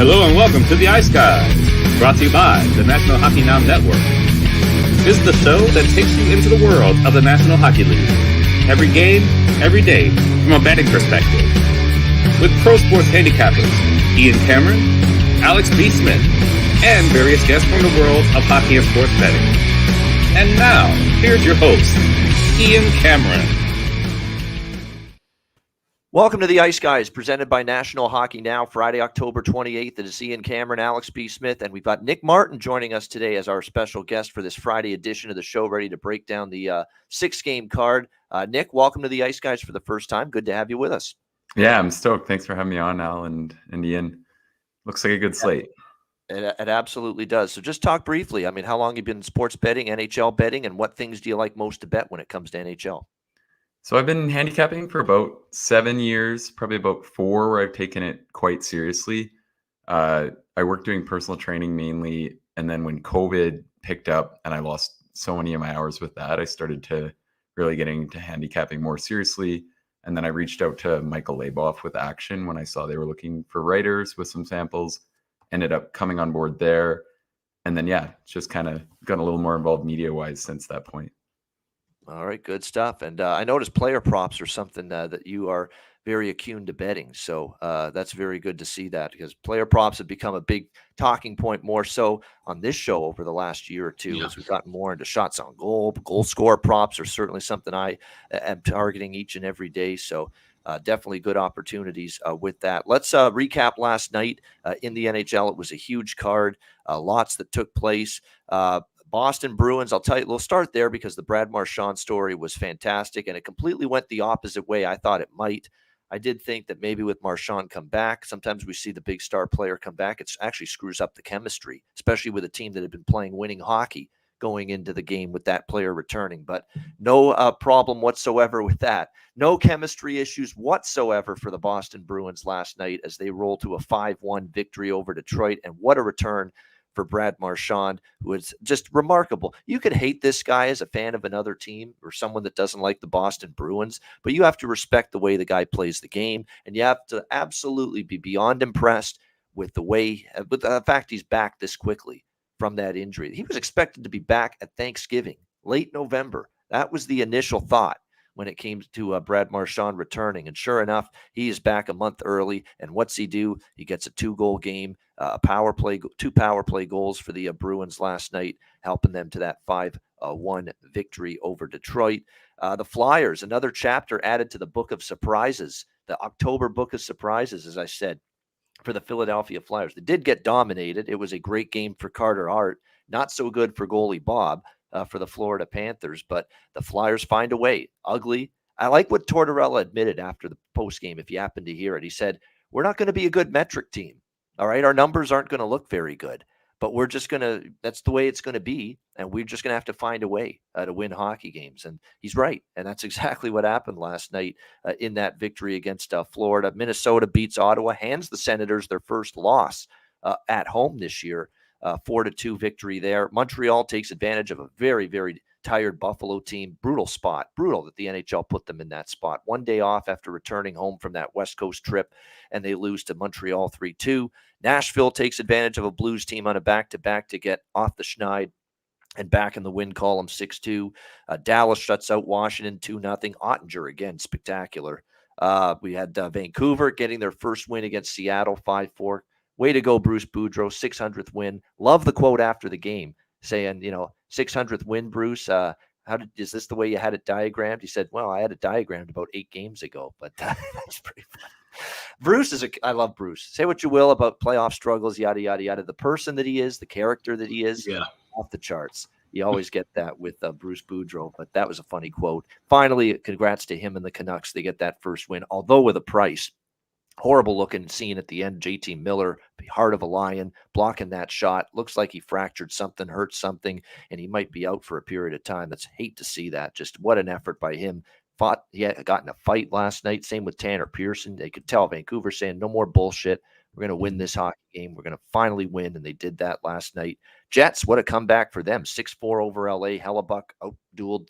Hello and welcome to the Ice Guys, brought to you by the National Hockey Now Network. This is the show that takes you into the world of the National Hockey League. Every game, every day, from a betting perspective. With pro sports handicappers, Ian Cameron, Alex B. Smith, and various guests from the world of hockey and sports betting. And now, here's your host, Ian Cameron. Welcome to the Ice Guys, presented by National Hockey Now, Friday, October 28th. It is Ian Cameron, Alex B. Smith, and we've got Nick Martin joining us today as our special guest for this Friday edition of the show, ready to break down the six-game card. Nick, welcome to the Ice Guys for the first time. Good to have you with us. Yeah, I'm stoked. Thanks for having me on, Al and Ian. Looks like a good slate. It absolutely does. So just talk briefly. I mean, how long have you been in sports betting, NHL betting, and what things do you like most to bet when it comes to NHL? So I've been handicapping for about 7 years, probably about 4 where I've taken it quite seriously. I worked doing personal training mainly, and then when COVID picked up and I lost so many of my hours with that, I started to really getting into handicapping more seriously. And then I reached out to Michael Laboff with Action when I saw they were looking for writers with some samples, ended up coming on board there. And then, yeah, just kind of got a little more involved media-wise since that point. All right, good stuff. And I noticed player props are something that you are very attuned to betting. So that's very good to see that, because player props have become a big talking point, more so on this show over the last year or two, as we've gotten more into shots on goal. Goal score props are certainly something I am targeting each and every day. So definitely good opportunities with that. Let's recap last night in the NHL. It was a huge card, lots that took place. Boston Bruins, I'll tell you, we'll start there because the Brad Marchand story was fantastic, and it completely went the opposite way I thought it might. I did think that maybe with Marchand come back, sometimes we see the big star player come back, it actually screws up the chemistry, especially with a team that had been playing winning hockey going into the game with that player returning. But no problem whatsoever with that. No chemistry issues whatsoever for the Boston Bruins last night as they rolled to a 5-1 victory over Detroit, and what a return for Brad Marchand, who is just remarkable. You could hate this guy as a fan of another team or someone that doesn't like the Boston Bruins, but you have to respect the way the guy plays the game, and you have to absolutely be beyond impressed with the fact he's back this quickly from that injury. He was expected to be back at Thanksgiving, late November. That was the initial thought when it came to Brad Marchand returning. And sure enough, he is back a month early. And what's he do? He gets a 2-goal game, two power play goals for the Bruins last night, helping them to that 5-1 victory over Detroit. The Flyers, another chapter added to the book of surprises, the October book of surprises, as I said, for the Philadelphia Flyers. They did get dominated. It was a great game for Carter Hart. Not so good for goalie Bob. For the Florida Panthers, but the Flyers find a way. Ugly. I like what Tortorella admitted after the postgame, if you happen to hear it. He said, we're not going to be a good metric team. All right. Our numbers aren't going to look very good, but we're just going to, that's the way it's going to be. And we're just going to have to find a way to win hockey games. And he's right. And that's exactly what happened last night in that victory against Florida. Minnesota beats Ottawa, hands the Senators their first loss at home this year. 4-2 victory there. Montreal takes advantage of a very, very tired Buffalo team. Brutal spot. Brutal that the NHL put them in that spot. One day off after returning home from that West Coast trip, and they lose to Montreal 3-2. Nashville takes advantage of a Blues team on a back-to-back to get off the schneid and back in the win column 6-2. Dallas shuts out Washington 2-0. Ottinger, again, spectacular. We had Vancouver getting their first win against Seattle 5-4. Way to go, Bruce Boudreau, 600th win. Love the quote after the game saying, 600th win, Bruce. Is this the way you had it diagrammed? He said, well, I had it diagrammed about 8 games ago, but that's pretty fun. Bruce I love Bruce. Say what you will about playoff struggles, yada, yada, yada. The person that he is, the character that he is, off the charts. You always get that with Bruce Boudreau, but that was a funny quote. Finally, congrats to him and the Canucks. They get that first win, although with a price. Horrible looking scene at the end. JT Miller, the heart of a lion, blocking that shot. Looks like he fractured something, hurt something, and he might be out for a period of time. That's hate to see that. Just what an effort by him. He had gotten a fight last night. Same with Tanner Pearson. They could tell Vancouver saying, no more bullshit. We're going to win this hockey game. We're going to finally win, and they did that last night. Jets, what a comeback for them. 6-4 over LA. Hellebuck out-dueled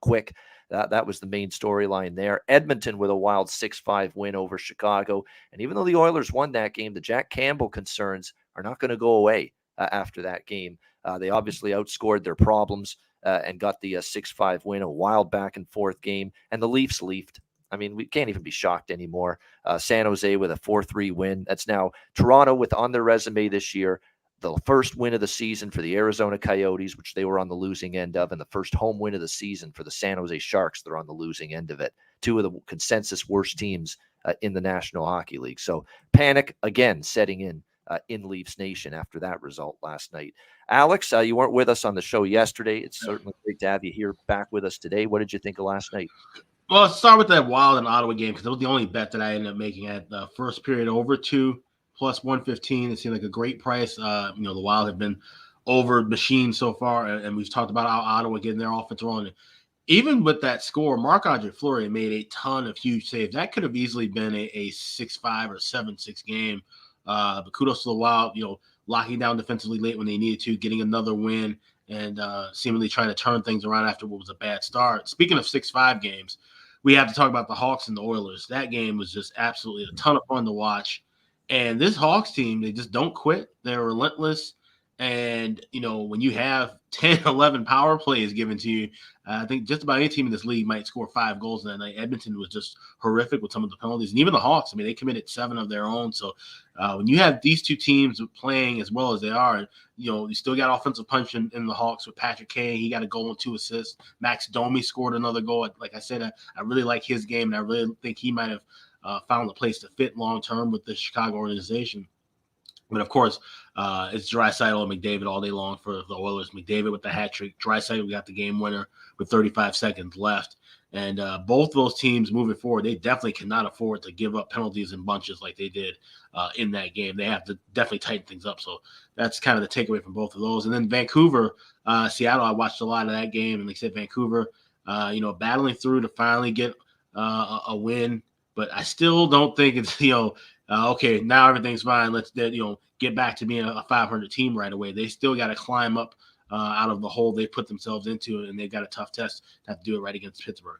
Quick. that was the main storyline there. Edmonton with a wild 6-5 win over Chicago. And even though the Oilers won that game, the Jack Campbell concerns are not going to go away after that game. They obviously outscored their problems and got the 6-5 win, a wild back and forth game. And the Leafs leafed. I mean, we can't even be shocked anymore. San Jose with a 4-3 win. That's now Toronto with on their resume this year, the first win of the season for the Arizona Coyotes, which they were on the losing end of, and the first home win of the season for the San Jose Sharks. They're on the losing end of it. Two of the consensus worst teams in the National Hockey League. So panic again setting in Leafs Nation after that result last night. Alex, you weren't with us on the show yesterday. It's certainly great to have you here back with us today. What did you think of last night? Well, let's start with that Wild and Ottawa game because it was the only bet that I ended up making at the first period over 2 plus 115. It seemed like a great price. The Wild have been over machined so far, and we've talked about how Ottawa getting their offense rolling. Even with that score, Marc-Andre Fleury made a ton of huge saves. That could have easily been a 6-5 or 7-6 game. But kudos to the Wild, locking down defensively late when they needed to, getting another win, and seemingly trying to turn things around after what was a bad start. Speaking of 6-5 games, we have to talk about the Hawks and the Oilers. That game was just absolutely a ton of fun to watch. And this Hawks team, they just don't quit. They're relentless. And, when you have 10, 11 power plays given to you, I think just about any team in this league might score 5 goals that night. Edmonton was just horrific with some of the penalties. And even the Hawks, they committed 7 of their own. So when you have these two teams playing as well as they are, you still got offensive punch in the Hawks with Patrick Kane. He got a goal and 2 assists. Max Domi scored another goal. Like I said, I really like his game, and I really think he might have found a place to fit long-term with the Chicago organization. But, of course, it's Draisaitl and McDavid all day long for the Oilers. McDavid with the hat trick. Draisaitl got the game winner with 35 seconds left. And both those teams moving forward, they definitely cannot afford to give up penalties in bunches like they did in that game. They have to definitely tighten things up. So that's kind of the takeaway from both of those. And then Vancouver, Seattle, I watched a lot of that game. And like I said, Vancouver, battling through to finally get a win. But I still don't think it's, okay, now everything's fine. Let's get back to being a 500 team right away. They still got to climb up out of the hole they put themselves into, and they've got a tough test to have to do it right against Pittsburgh.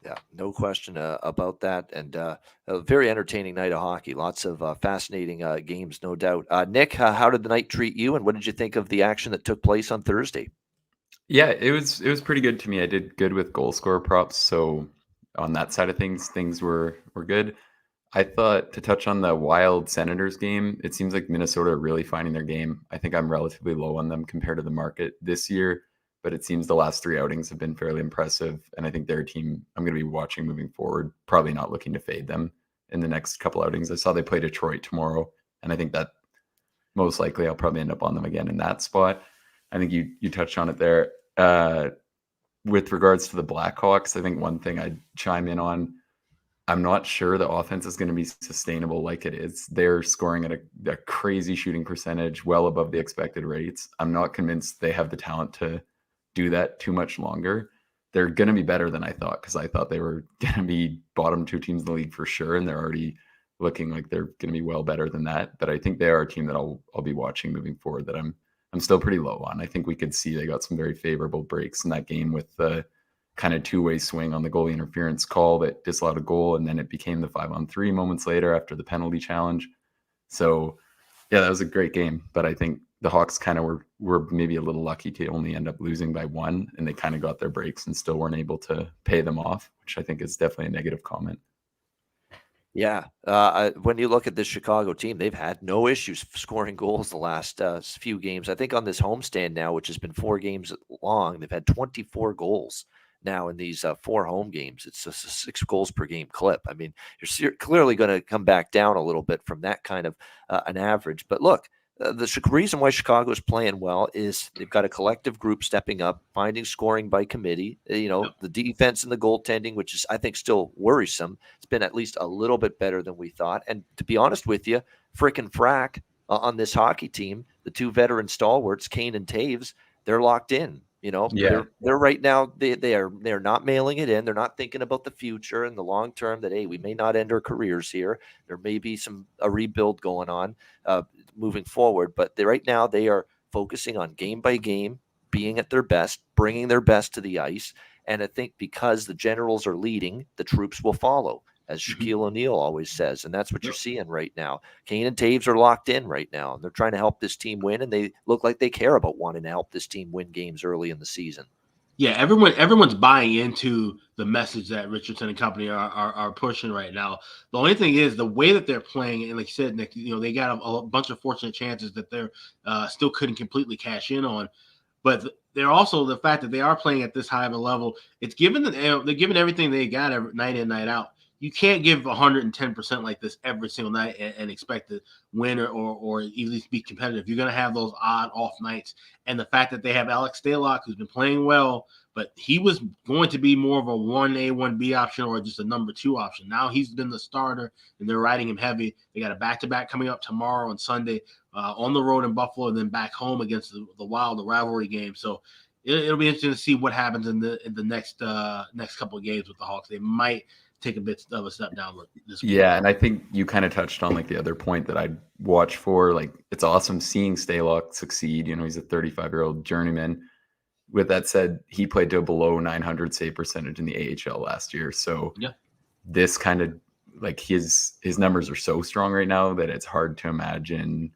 Yeah, no question about that. And a very entertaining night of hockey. Lots of fascinating games, no doubt. Nick, how did the night treat you, and what did you think of the action that took place on Thursday? Yeah, it was pretty good to me. I did good with goal scorer props, so on that side of things were good. I thought, to touch on the Wild Senators game, it seems like Minnesota are really finding their game. I think I'm relatively low on them compared to the market this year, but it seems the last 3 outings have been fairly impressive. And I think their team I'm going to be watching moving forward, probably not looking to fade them in the next couple outings. I saw they play Detroit tomorrow, and I think that most likely I'll probably end up on them again in that spot. I think you touched on it there. With regards to the Blackhawks, I think one thing I'd chime in on, I'm not sure the offense is going to be sustainable like it is. They're scoring at a crazy shooting percentage, well above the expected rates. I'm not convinced they have the talent to do that too much longer. They're going to be better than I thought, because I thought they were going to be bottom 2 teams in the league for sure, and they're already looking like they're going to be well better than that. But I think they are a team that I'll be watching moving forward that I'm still pretty low on. I think we could see they got some very favorable breaks in that game with the kind of 2-way swing on the goalie interference call that disallowed a goal, and then it became the 5-on-3 moments later after the penalty challenge. So yeah, that was a great game, but I think the Hawks kind of were maybe a little lucky to only end up losing by 1, and they kind of got their breaks and still weren't able to pay them off, which I think is definitely a negative comment. Yeah. When you look at this Chicago team, they've had no issues scoring goals the last few games. I think on this homestand now, which has been 4 games long, they've had 24 goals now in these 4 home games. It's just a 6 goals per game clip. I mean, you're clearly going to come back down a little bit from that kind of an average. But look, the reason why Chicago is playing well is they've got a collective group stepping up, finding scoring by committee. The defense and the goaltending, which is, I think, still worrisome. It's been at least a little bit better than we thought. And to be honest with you, frickin' frack on this hockey team, the 2 veteran stalwarts, Kane and Taves, they're locked in. They're right now, they're not mailing it in. They're not thinking about the future and the long term that, hey, we may not end our careers here. There may be a rebuild going on moving forward. But right now they are focusing on game by game, being at their best, bringing their best to the ice. And I think because the generals are leading, the troops will follow, as Shaquille O'Neal always says. And that's what you're seeing right now. Kane and Taves are locked in right now, and they're trying to help this team win, and they look like they care about wanting to help this team win games early in the season. Yeah, everyone's buying into the message that Richardson and company are pushing right now. The only thing is the way that they're playing, and like you said, Nick, they got a bunch of fortunate chances that they're still couldn't completely cash in on. But they're also the fact that they are playing at this high of a level. It's given they're giving everything they got every night in, night out. You can't give 110% like this every single night and expect to win or at least be competitive. You're going to have those odd off nights. And the fact that they have Alex Stalock, who's been playing well, but he was going to be more of a 1A, 1B option or just a number 2 option. Now he's been the starter, and they're riding him heavy. They got a back-to-back coming up tomorrow on Sunday on the road in Buffalo, and then back home against the Wild, the rivalry game. So it'll be interesting to see what happens in the next couple of games with the Hawks. They might take a bit of a step downward this week. Yeah, and I think you kind of touched on like the other point that I'd watch for. Like, it's awesome seeing Stalock succeed. He's a 35-year-old journeyman. With that said, he played to a below 900 save percentage in the AHL last year. So this kind of like his numbers are so strong right now that it's hard to imagine,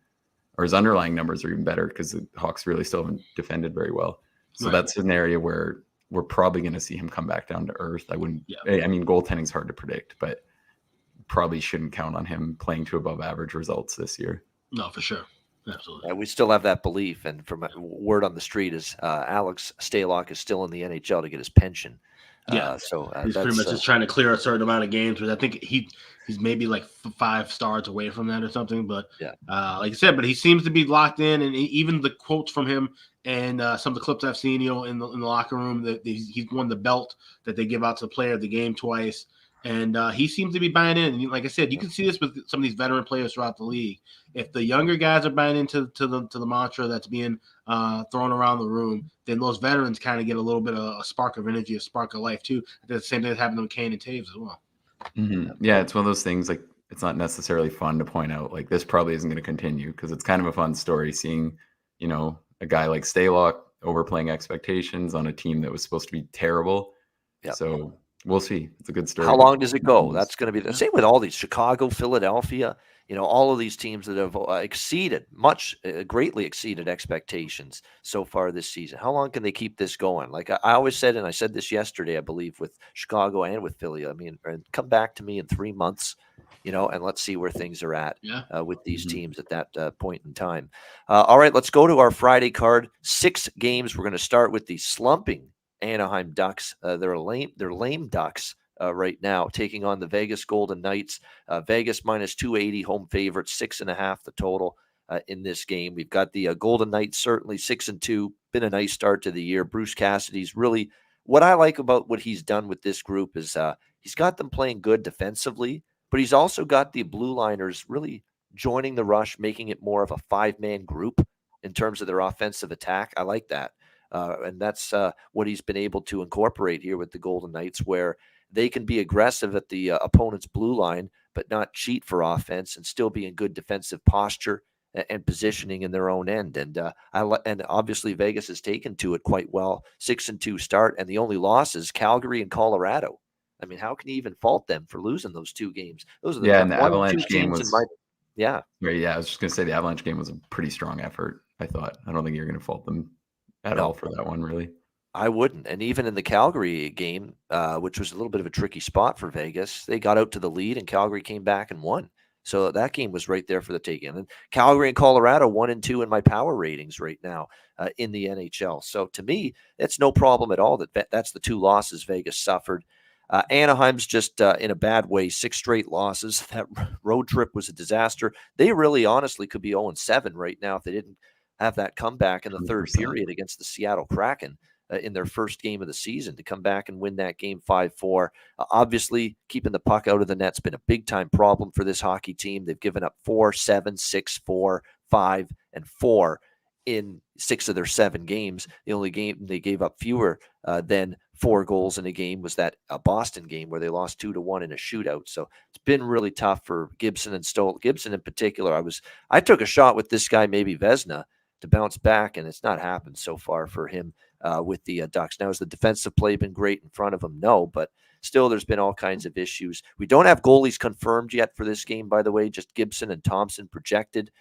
or his underlying numbers are even better because the Hawks really still haven't defended very well. So that's an area where we're probably going to see him come back down to earth. I mean, goaltending's hard to predict, but probably shouldn't count on him playing to above average results this year. No, for sure. Absolutely. We still have that belief. And from word on the street is Alex Stalock is still in the NHL to get his pension. So he's pretty much just trying to clear a certain amount of games, but I think he's maybe like 5 stars away from that or something. But like I said, but he seems to be locked in, and even the quotes from him and some of the clips I've seen, in the locker room, that he's won the belt that they give out to the player of the game twice, and he seems to be buying in. And like I said, you can see this with some of these veteran players throughout the league. If the younger guys are buying into the mantra that's being thrown around the room, then those veterans kind of get a little bit of a spark of energy, a spark of life too. The same thing that happened with Kane and Taves as well. Mm-hmm. Yeah, it's one of those things, like, it's not necessarily fun to point out, like, this probably isn't going to continue, because it's kind of a fun story seeing, a guy like Stalock overplaying expectations on a team that was supposed to be terrible. So we'll see. It's a good story. How long does it go? That's going to be the same with all these Chicago, Philadelphia, all of these teams that have greatly exceeded expectations so far this season. How long can they keep this going? Like I always said, and I said this yesterday, I believe, with Chicago and with Philly. I mean, come back to me in 3 months, and let's see where things are at with these teams at that point in time. All right, let's go to our Friday card. 6 games. We're going to start with the slumping Anaheim Ducks. They're lame Ducks right now, taking on the Vegas Golden Knights. Vegas minus 280, home favorite, 6.5 the total in this game. We've got the Golden Knights certainly 6-2. Been a nice start to the year. Bruce Cassidy's really, what I like about what he's done with this group is he's got them playing good defensively, but he's also got the blue liners really joining the rush, making it more of a 5-man group in terms of their offensive attack. I like that. And that's what he's been able to incorporate here with the Golden Knights, where they can be aggressive at the opponent's blue line, but not cheat for offense and still be in good defensive posture and positioning in their own end. And and obviously Vegas has taken to it quite well. 6-2 start, and the only losses, Calgary and Colorado. I mean, how can you even fault them for losing those 2 games? Those are the and the Avalanche game was I was just gonna say the Avalanche game was a pretty strong effort, I thought. I don't think you're gonna fault them at all for that one, really. I wouldn't. And even in the Calgary game, which was a little bit of a tricky spot for Vegas, they got out to the lead and Calgary came back and won. So that game was right there for the taking. And Calgary and Colorado 1-2 in my power ratings right now in the NHL. So to me, it's no problem at all that's the 2 losses Vegas suffered. Anaheim's just in a bad way, 6 straight losses. That road trip was a disaster. They really honestly could be 0-7 right now if they didn't have that comeback in the 3rd period against the Seattle Kraken in their first game of the season to come back and win that game 5-4. Obviously, keeping the puck out of the net's been a big-time problem for this hockey team. They've given up 4, 7, 6, 4, 5, and 4 in 6 of their 7 games. The only game they gave up fewer than 4 goals in a game was that Boston game where they lost 2-1 in a shootout. So it's been really tough for Gibson and Stoll. Gibson in particular, I took a shot with this guy, maybe Vezina, to bounce back, and it's not happened so far for him with the Ducks. Now, has the defensive play been great in front of them? No, but still, there's been all kinds of issues. We don't have goalies confirmed yet for this game, by the way, just Gibson and Thompson projected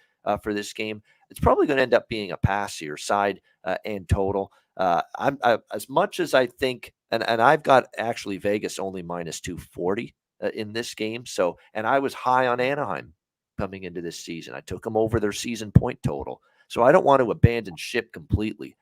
for this game. It's probably going to end up being a pass here, side and total. As much as I think, and I've got actually Vegas only minus 240 in this game. So, and I was high on Anaheim coming into this season. I took them over their season point total. So I don't want to abandon ship completely.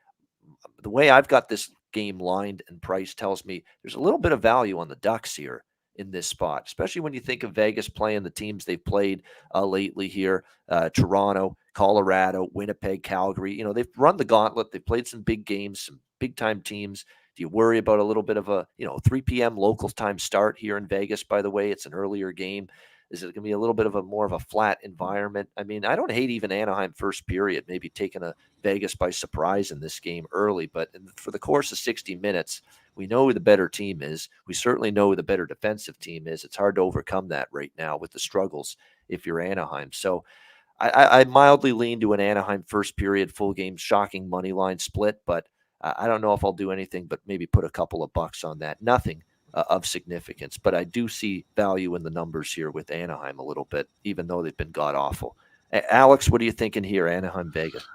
The way I've got this game lined and price tells me there's a little bit of value on the Ducks here in this spot, especially when you think of Vegas playing the teams they've played lately here, Toronto, Colorado, Winnipeg, Calgary. You know, they've run the gauntlet. They've played some big games, some big-time teams. Do you worry about a little bit of a, 3 p.m. local time start here in Vegas, by the way? It's an earlier game. Is it going to be a little bit of a more of a flat environment? I mean, I don't hate even Anaheim first period, maybe taking a Vegas by surprise in this game early. But for the course of 60 minutes, we know who the better team is. We certainly know who the better defensive team is. It's hard to overcome that right now with the struggles if you're Anaheim. So I mildly lean to an Anaheim first period full game shocking money line split, but I don't know if I'll do anything but maybe put a couple of bucks on that. Nothing of significance, but I do see value in the numbers here with Anaheim a little bit, even though they've been god awful. Alex, what are you thinking here, Anaheim, Vegas?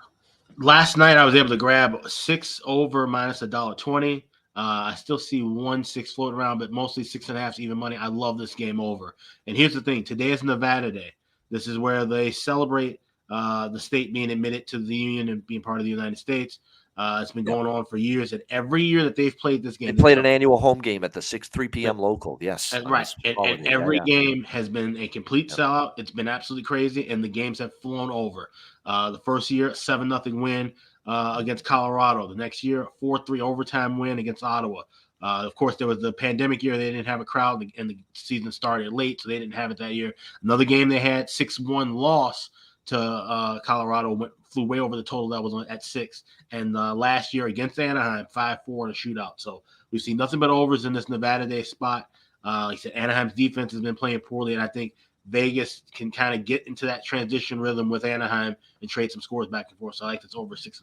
Last night I was able to grab 6 over minus $1.20. I still see 1-6 floating around, but mostly 6.5 even money. I love this game over. And here's the thing: today is Nevada Day. This is where they celebrate the state being admitted to the union and being part of the United States. It's been going on for years, and every year that they've played this game, they played an annual home game at the 3 p.m. local. Yes, that's right. And every game has been a complete sellout. It's been absolutely crazy, and the games have flown over. The first year, 7-0 win against Colorado. The next year, 4-3 overtime win against Ottawa. Of course, there was the pandemic year. They didn't have a crowd, and the season started late, so they didn't have it that year. Another game they had, 6-1 loss to Colorado, flew way over the total that was at 6. And last year against Anaheim, 5-4 in a shootout. So we've seen nothing but overs in this Nevada Day spot. Like I said, Anaheim's defense has been playing poorly, and I think Vegas can kind of get into that transition rhythm with Anaheim and trade some scores back and forth. So I like this over 6.5.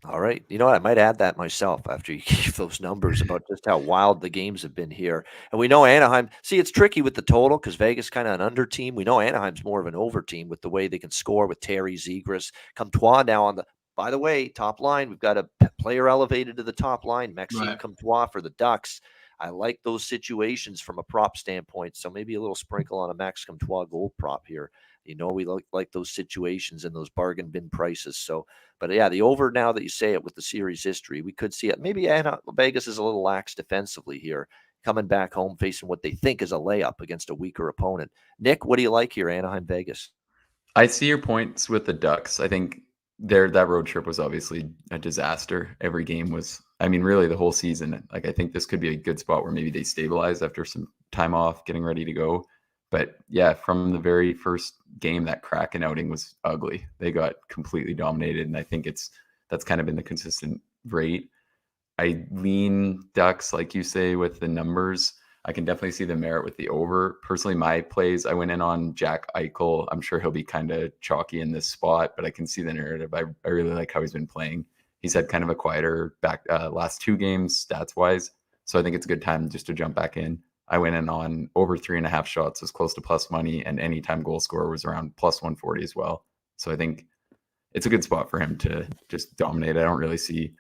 All right. You know what? I might add that myself after you gave those numbers about just how wild the games have been here. And we know Anaheim, see, it's tricky with the total because Vegas kind of an under team. We know Anaheim's more of an over team with the way they can score with Terry Zegras. Comtois now on the, by the way, top line. We've got a player elevated to the top line, Maxime Comtois for the Ducks. I like those situations from a prop standpoint. So maybe a little sprinkle on a Max Comtois gold prop here. You know, we like those situations and those bargain bin prices. So, but yeah, the over, now that you say it with the series history, we could see it. Maybe Vegas is a little lax defensively here, coming back home facing what they think is a layup against a weaker opponent. Nick, what do you like here, Anaheim, Vegas? I see your points with the Ducks. I think that road trip was obviously a disaster. Every game was, I mean, really the whole season. Like, I think this could be a good spot where maybe they stabilize after some time off, getting ready to go. But yeah, from the very first game, that Kraken outing was ugly. They got completely dominated, and I think that's kind of been the consistent rate. I lean Ducks, like you say, with the numbers. I can definitely see the merit with the over. Personally, my plays, I went in on Jack Eichel. I'm sure he'll be kind of chalky in this spot, but I can see the narrative. I really like how he's been playing. He's had kind of a quieter last 2 games stats-wise, so I think it's a good time just to jump back in. I went in on over 3.5 shots as close to plus money, and anytime goal scorer was around plus 140 as well. So I think it's a good spot for him to just dominate. I don't really see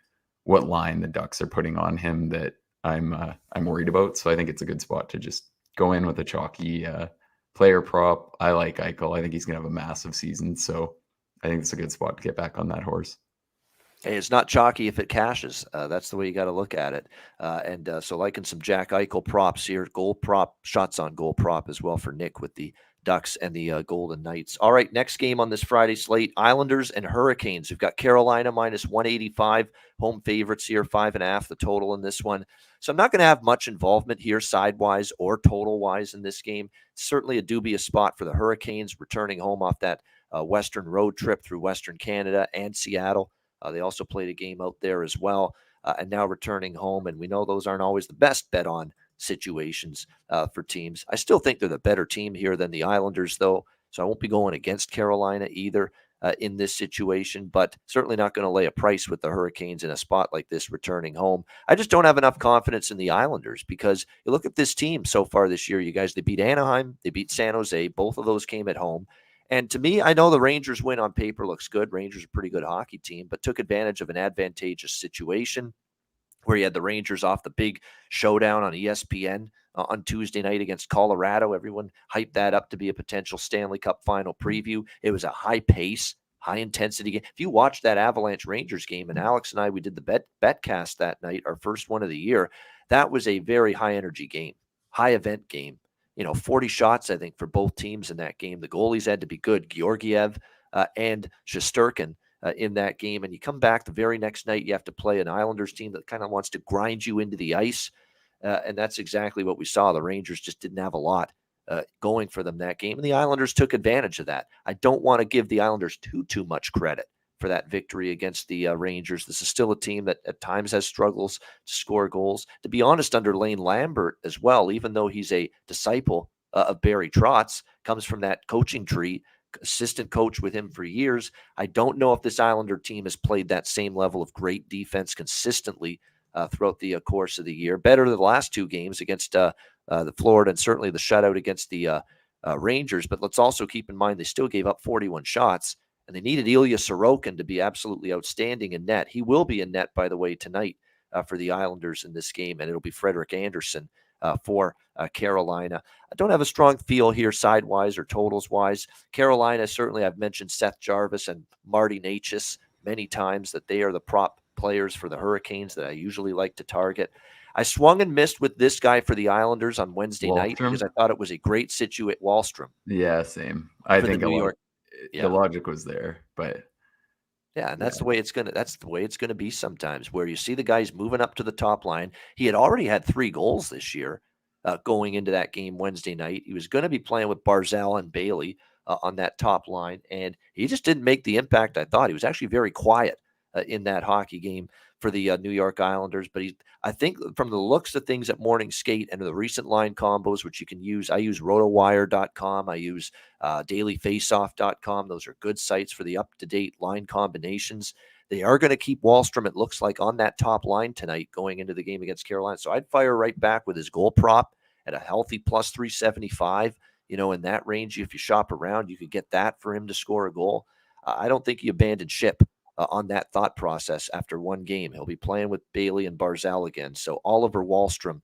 what line the Ducks are putting on him that I'm worried about. So I think it's a good spot to just go in with a chalky player prop. I like Eichel. I think he's going to have a massive season. So I think it's a good spot to get back on that horse. Hey, it's not chalky if it cashes. That's the way you got to look at it. So liking some Jack Eichel props here. Goal prop, shots on goal prop as well for Nick with the Ducks and the Golden Knights. All right, next game on this Friday slate, Islanders and Hurricanes. We've got Carolina minus 185, home favorites here, 5.5 the total in this one. So I'm not going to have much involvement here side-wise or total-wise in this game. Certainly a dubious spot for the Hurricanes, returning home off that Western road trip through Western Canada and Seattle. They also played a game out there as well, and now returning home. And we know those aren't always the best bet on situations for teams. I still think they're the better team here than the Islanders, though, so I won't be going against Carolina either. in this situation, but certainly not going to lay a price with the Hurricanes in a spot like this returning home. I just don't have enough confidence in the Islanders because you look at this team so far this year, you guys, they beat Anaheim, they beat San Jose. Both of those came at home. And to me, I know the Rangers win on paper looks good. Rangers are a pretty good hockey team, but took advantage of an advantageous situation where you had the Rangers off the big showdown on ESPN on Tuesday night against Colorado. Everyone hyped that up to be a potential Stanley Cup final preview. It was a high pace, high intensity game. If you watch that Avalanche Rangers game, and Alex and I, we did the betcast that night, our first one of the year, that was a very high energy game, high event game. 40 shots, I think, for both teams in that game. The goalies had to be good, Georgiev and Shesterkin. In that game, and you come back the very next night, you have to play an Islanders team that kind of wants to grind you into the ice, and that's exactly what we saw. The Rangers just didn't have a lot going for them that game, and the Islanders took advantage of that. I don't want to give the Islanders too much credit for that victory against the Rangers. This is still a team that at times has struggles to score goals. To be honest, under Lane Lambert as well, even though he's a disciple of Barry Trotz, comes from that coaching tree, assistant coach with him for years. I don't know if this Islander team has played that same level of great defense consistently throughout the course of the year. Better than the last two games against the Florida and certainly the shutout against the Rangers. But let's also keep in mind they still gave up 41 shots, and they needed Ilya Sorokin to be absolutely outstanding in net. He will be in net, by the way, tonight for the Islanders in this game, and it'll be Frederik Andersen for Carolina. I don't have a strong feel here side-wise or totals-wise. Carolina, certainly I've mentioned Seth Jarvis and Marty Necas many times that they are the prop players for the Hurricanes that I usually like to target. I swung and missed with this guy for the Islanders on Wednesday night because I thought it was a great situate. Wallstrom. Yeah, same. I think the logic was there, but yeah, and that's the way it's gonna be sometimes, where you see the guys moving up to the top line. He had already had 3 goals this year going into that game Wednesday night. He was going to be playing with Barzal and Bailey on that top line, and he just didn't make the impact I thought. He was actually very quiet in that hockey game for the New York Islanders. But I think from the looks of things at Morning Skate and the recent line combos, which you can use, I use rotowire.com, I use dailyfaceoff.com. Those are good sites for the up-to-date line combinations. They are going to keep Wallstrom, it looks like, on that top line tonight going into the game against Carolina. So I'd fire right back with his goal prop at a healthy plus 375. In that range, if you shop around, you could get that for him to score a goal. I don't think he abandoned ship on that thought process after one game. He'll be playing with Bailey and Barzal again. So Oliver Wallstrom,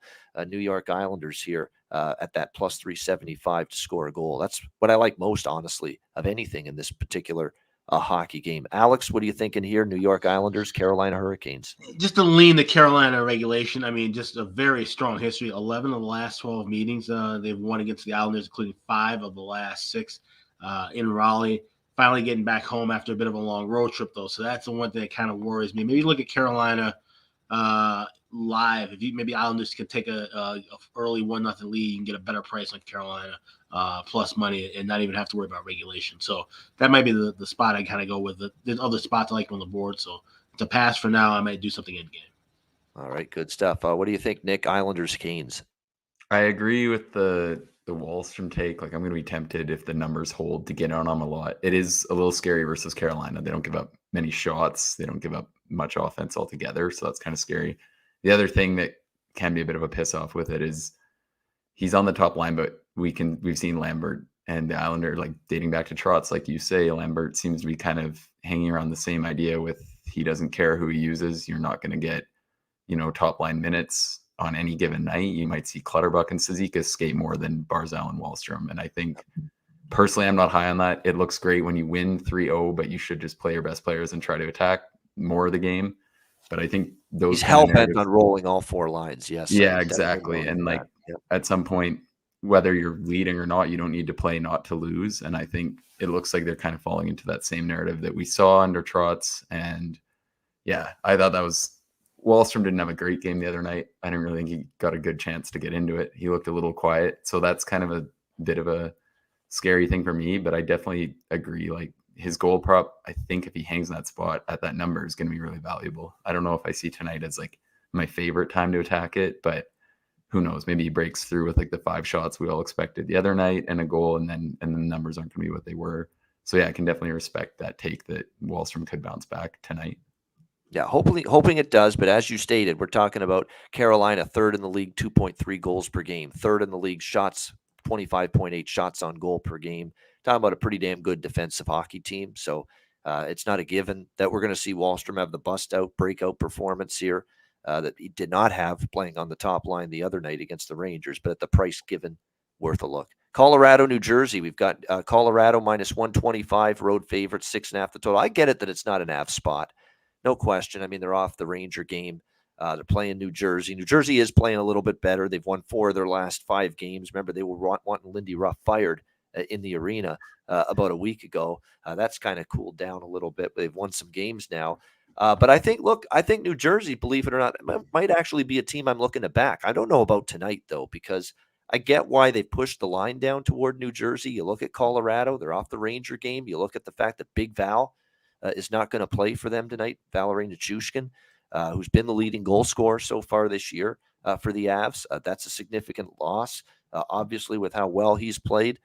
New York Islanders here at that plus 375 to score a goal. That's what I like most, honestly, of anything in this particular hockey game. Alex, what are you thinking here? New York Islanders, Carolina Hurricanes. Just to lean the Carolina regulation. I mean, just a very strong history. 11 of the last 12 meetings they've won against the Islanders, including 5 of the last 6 in Raleigh. Finally getting back home after a bit of a long road trip, though. So that's the one thing that kind of worries me. Maybe look at Carolina live. If maybe Islanders can take a early 1-0 lead, you can get a better price on Carolina plus money and not even have to worry about regulation. So that might be the spot I kind of go with. There's other spots I like on the board. So to pass for now, I might do something in game. All right, good stuff. What do you think, Nick? Islanders, Canes. I agree with the Wallstrom take. Like, I'm going to be tempted if the numbers hold to get on them a lot. It is a little scary versus Carolina. They don't give up many shots. They don't give up much offense altogether. So that's kind of scary. The other thing that can be a bit of a piss off with it is he's on the top line, but we've seen Lambert and the Islander, like dating back to Trotz, like you say, Lambert seems to be kind of hanging around the same idea with he doesn't care who he uses. You're not going to get, top line minutes on any given night. You might see Clutterbuck and Cizikas skate more than Barzal and Wallstrom. And I think personally, I'm not high on that. It looks great when you win 3-0, but you should just play your best players and try to attack more of the game. But I think those he's hell-bent on rolling all 4 lines. Yes. Yeah, exactly. And at some point, whether you're leading or not, you don't need to play not to lose. And I think it looks like they're kind of falling into that same narrative that we saw under Trotz. And yeah, I thought that was Wallstrom didn't have a great game the other night. I didn't really think he got a good chance to get into it. He looked a little quiet. So that's kind of a bit of a scary thing for me, but I definitely agree. Like his goal prop, I think if he hangs in that spot at that number is going to be really valuable. I don't know if I see tonight as like my favorite time to attack it, but who knows? Maybe he breaks through with like the 5 shots we all expected the other night and a goal, and then the numbers aren't going to be what they were. So yeah, I can definitely respect that take that Wahlstrom could bounce back tonight. Yeah, hoping it does. But as you stated, we're talking about Carolina, third in the league, 2.3 goals per game, third in the league, shots, 25.8 shots on goal per game. Talking about a pretty damn good defensive hockey team. So it's not a given that we're going to see Wahlstrom have the breakout performance here that he did not have playing on the top line the other night against the Rangers, but at the price given, worth a look. Colorado, New Jersey. We've got Colorado minus 125, road favorite, 6.5 the total. I get it that it's not an av spot. No question. I mean, they're off the Ranger game. They're playing New Jersey. New Jersey is playing a little bit better. They've won 4 of their last 5 games. Remember, they were wanting Lindy Ruff fired in the arena about a week ago. That's kind of cooled down a little bit. But they've won some games now. But I think New Jersey, believe it or not, might actually be a team I'm looking to back. I don't know about tonight, though, because I get why they pushed the line down toward New Jersey. You look at Colorado, they're off the Ranger game. You look at the fact that Big Val is not going to play for them tonight, Valeri Nichushkin, who's been the leading goal scorer so far this year for the Avs. That's a significant loss, obviously, with how well he's played.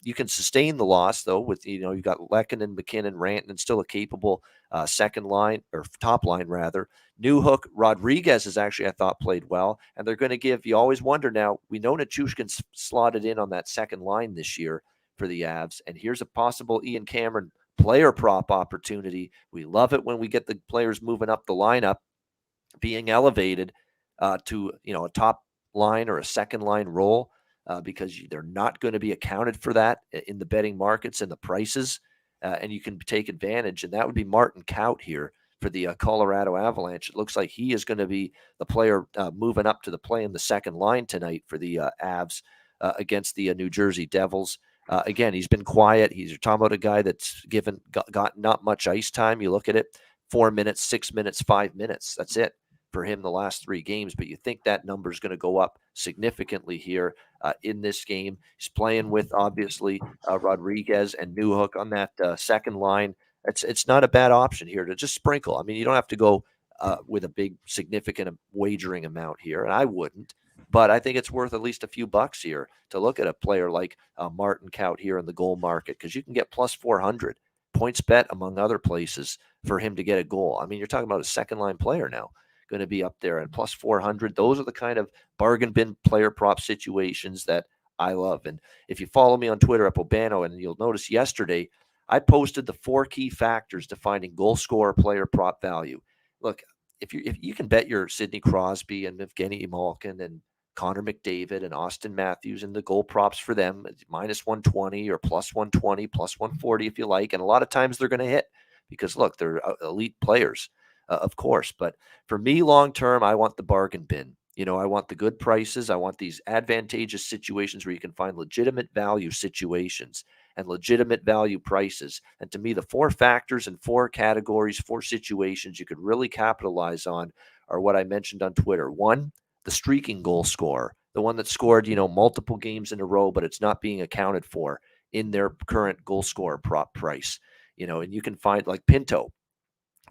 You can sustain the loss, though, with, you've got Lehkonen, McKinnon, Rantanen, still a capable second line, or top line, rather. Newhook, Rodriguez is actually, I thought, played well. And they're going to give, you always wonder now, we know Nichushkin's slotted in on that second line this year for the Avs. And here's a possible Ian Cameron player prop opportunity. We love it when we get the players moving up the lineup, being elevated to a top line or a second line role because they're not going to be accounted for that in the betting markets and the prices, and you can take advantage. And that would be Martin Kaut here for the Colorado Avalanche. It looks like he is going to be the player moving up to the play in the second line tonight for the Avs against the New Jersey Devils. Again, he's been quiet. He's talking about a guy that's got not much ice time. You look at it, 4 minutes, 6 minutes, 5 minutes. That's it for him the last 3 games. But you think that number is going to go up significantly here in this game. He's playing with, obviously, Rodriguez and Newhook on that second line. It's not a bad option here to just sprinkle. I mean, you don't have to go with a big, significant wagering amount here, and I wouldn't. But I think it's worth at least a few bucks here to look at a player like Martin Kaut here in the goal market, because you can get plus 400 points bet, among other places, for him to get a goal. I mean, you're talking about a second line player now going to be up there and plus 400. Those are the kind of bargain bin player prop situations that I love. And if you follow me on Twitter at Bobano, and you'll notice yesterday I posted the 4 key factors to finding goal scorer player prop value. Look, if you can bet your Sidney Crosby and Evgeny Malkin and Connor McDavid and Austin Matthews and the goal props for them, minus 120 or plus 120, plus 140 if you like. And a lot of times they're going to hit because, look, they're elite players, of course. But for me, long term, I want the bargain bin. I want the good prices. I want these advantageous situations where you can find legitimate value situations and legitimate value prices. And to me, the 4 factors and 4 categories, 4 situations you could really capitalize on are what I mentioned on Twitter. 1, the streaking goal scorer, the one that scored, multiple games in a row, but it's not being accounted for in their current goal scorer prop price. And you can find like Pinto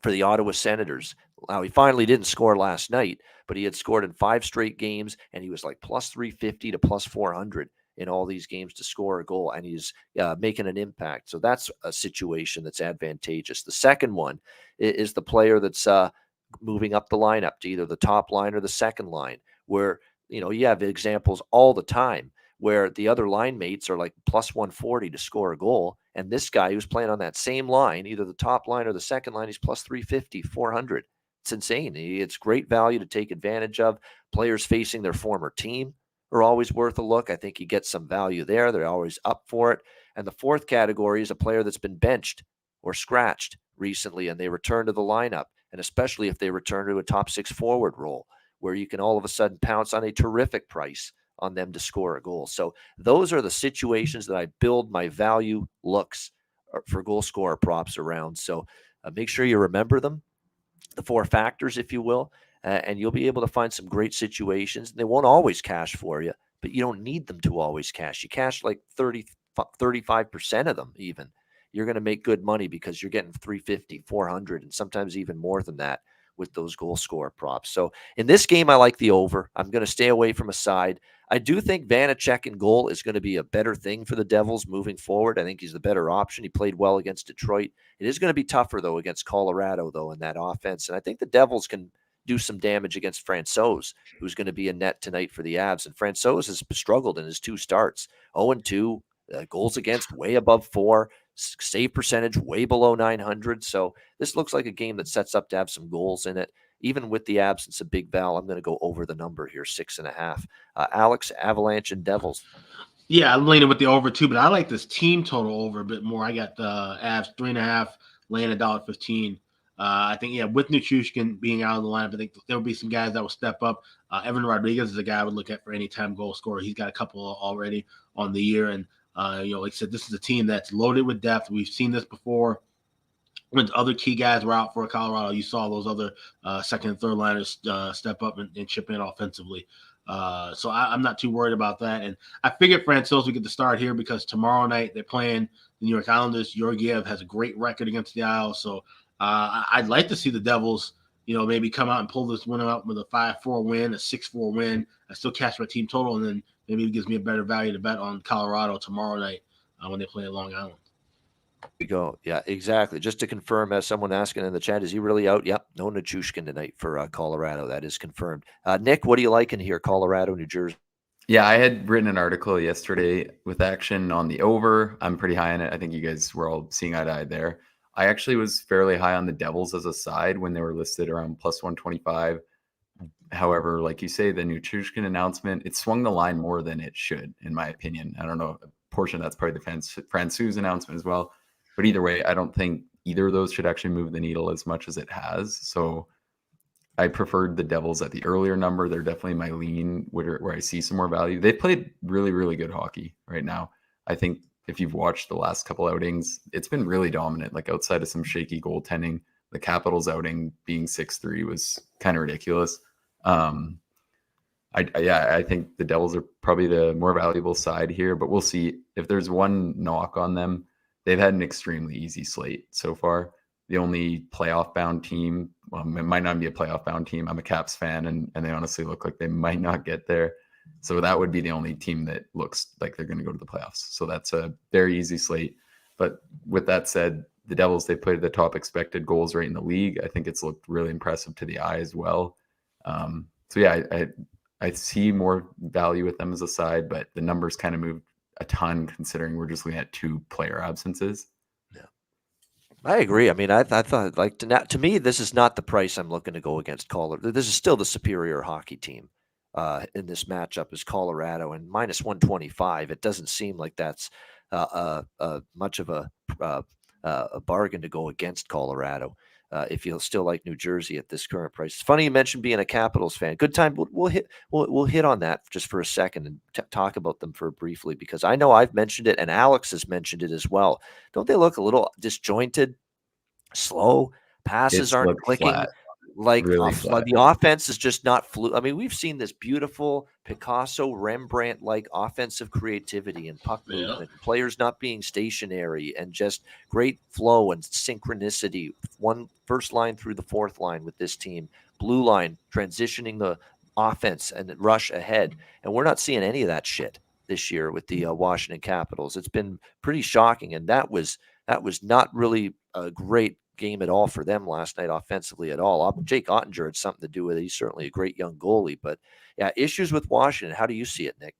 for the Ottawa Senators. Now, he finally didn't score last night, but he had scored in 5 straight games, and he was like plus 350 to plus 400 in all these games to score a goal, and he's making an impact. So that's a situation that's advantageous. The second one is the player that's moving up the lineup to either the top line or the second line, where you have examples all the time where the other line mates are like plus 140 to score a goal, and this guy who's playing on that same line, either the top line or the second line, he's plus 350, 400. It's insane. It's great value to take advantage of. Players facing their former team are always worth a look. I think you get some value there. They're always up for it. And the fourth category is a player that's been benched or scratched recently, and they return to the lineup. And especially if they return to a top 6 forward role, where you can all of a sudden pounce on a terrific price on them to score a goal. So those are the situations that I build my value looks for goal scorer props around. So make sure you remember them, the 4 factors, if you will, and you'll be able to find some great situations. They won't always cash for you, but you don't need them to always cash. You cash like 35% of them even. You're going to make good money because you're getting 350, 400, and sometimes even more than that with those goal scorer props. So in this game, I like the over. I'm going to stay away from a side. I do think Vanacek in goal is going to be a better thing for the Devils moving forward. I think he's the better option. He played well against Detroit. It is going to be tougher, though, against Colorado, though, in that offense. And I think the Devils can do some damage against Francouz, who's going to be a net tonight for the Avs. And Francouz has struggled in his 2 starts. 0-2, goals against way above 4, save percentage way below 900. So this looks like a game that sets up to have some goals in it. Even with the absence of Big Val, I'm going to go over the number here, 6.5. Alex, Avalanche and Devils. Yeah, I'm leaning with the over too, but I like this team total over a bit more. I got the Avs 3.5, laying $1.15. I think, with Nichushkin being out of the lineup, I think there will be some guys that will step up. Evan Rodriguez is a guy I would look at for anytime goal scorer. He's got a couple already on the year. And, like I said, this is a team that's loaded with depth. We've seen this before. When other key guys were out for Colorado, you saw those other second and third liners step up and chip in offensively. So I'm not too worried about that. And I figured Francouz would get the start here because tomorrow night they're playing the New York Islanders. Georgiev has a great record against the Isles. So I'd like to see the Devils, maybe come out and pull this one out with a 5-4 win, a 6-4 win. I still catch my team total, and then maybe it gives me a better value to bet on Colorado tomorrow night when they play at Long Island. We go. Yeah, exactly. Just to confirm, as someone asking in the chat, is he really out? Yep. No Nichushkin tonight for Colorado. That is confirmed. Nick, what do you like in here? Colorado, New Jersey. Yeah, I had written an article yesterday with action on the over. I'm pretty high on it. I think you guys were all seeing eye to eye there. I actually was fairly high on the Devils as a side when they were listed around plus 125. However, like you say, the Nichushkin announcement, it swung the line more than it should, in my opinion. I don't know, a portion that's probably the Francouz announcement as well. But either way, I don't think either of those should actually move the needle as much as it has. So I preferred the Devils at the earlier number. They're definitely my lean where I see some more value. They've played really, really good hockey right now. I think if you've watched the last couple outings, it's been really dominant. Like outside of some shaky goaltending, the Capitals outing being 6-3 was kind of ridiculous. I think the Devils are probably the more valuable side here, but we'll see. If there's one knock on them, they've had an extremely easy slate so far. The only playoff-bound team, well, it might not be a playoff-bound team. I'm a Caps fan, and they honestly look like they might not get there. So that would be the only team that looks like they're going to go to the playoffs. So that's a very easy slate. But with that said, the Devils, they played the top expected goals rate in the league. I think it's looked really impressive to the eye as well. I see more value with them as a side, but the numbers kind of moved a ton considering we're just looking at 2 player absences. Yeah, I agree. I mean, I thought like to me, this is not the price I'm looking to go against Colorado. This is still the superior hockey team in this matchup is Colorado, and minus 125. It doesn't seem like that's much of a bargain to go against Colorado. If you still like New Jersey at this current price. It's funny you mentioned being a Capitals fan. Good time. We'll hit on that just for a second and talk about them for briefly, because I know I've mentioned it and Alex has mentioned it as well. Don't they look a little disjointed, slow? Passes aren't clicking. Flat. Like Really the offense is just not fluid. I mean, we've seen this beautiful Picasso, Rembrandt-like offensive creativity and puck movement, players not being stationary, and just great flow and synchronicity. One first line through the fourth line with this team, blue line transitioning the offense and rush ahead, and we're not seeing any of that shit this year with the Washington Capitals. It's been pretty shocking, and that was not really a great game at all for them last night offensively at all. Jake Ottinger had something to do with it. He's certainly a great young goalie, but yeah, issues with Washington. How do you see it, Nick?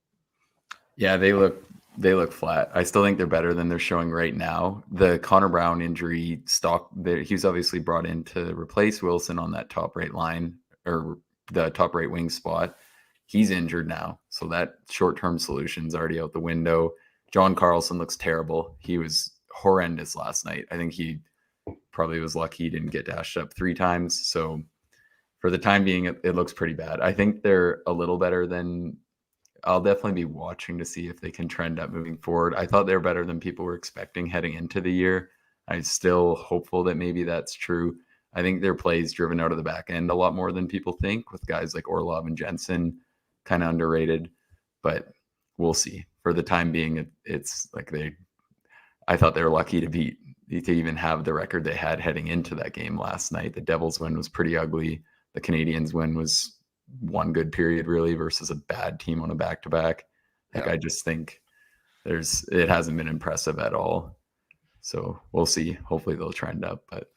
Yeah, they look flat. I still think they're better than they're showing right now. The Connor Brown injury he was obviously brought in to replace Wilson on that top right line or the top right wing spot. He's injured now, so that short-term solution's already out the window. John Carlson looks terrible. He was horrendous last night. I think he probably was lucky he didn't get dashed up 3 times. So for the time being, it looks pretty bad. I think they're a little better than I'll definitely be watching to see if they can trend up moving forward. I thought they were better than people were expecting heading into the year. I'm still hopeful that maybe that's true. I think their play is driven out of the back end a lot more than people think, with guys like Orlov and Jensen kind of underrated, but we'll see. For the time being, it's like I thought they were lucky to even have the record they had heading into that game last night. The Devils win was pretty ugly. The Canadiens win was one good period really versus a bad team on a back-to-back. Like, I just think it hasn't been impressive at all. So we'll see. Hopefully they'll trend up, but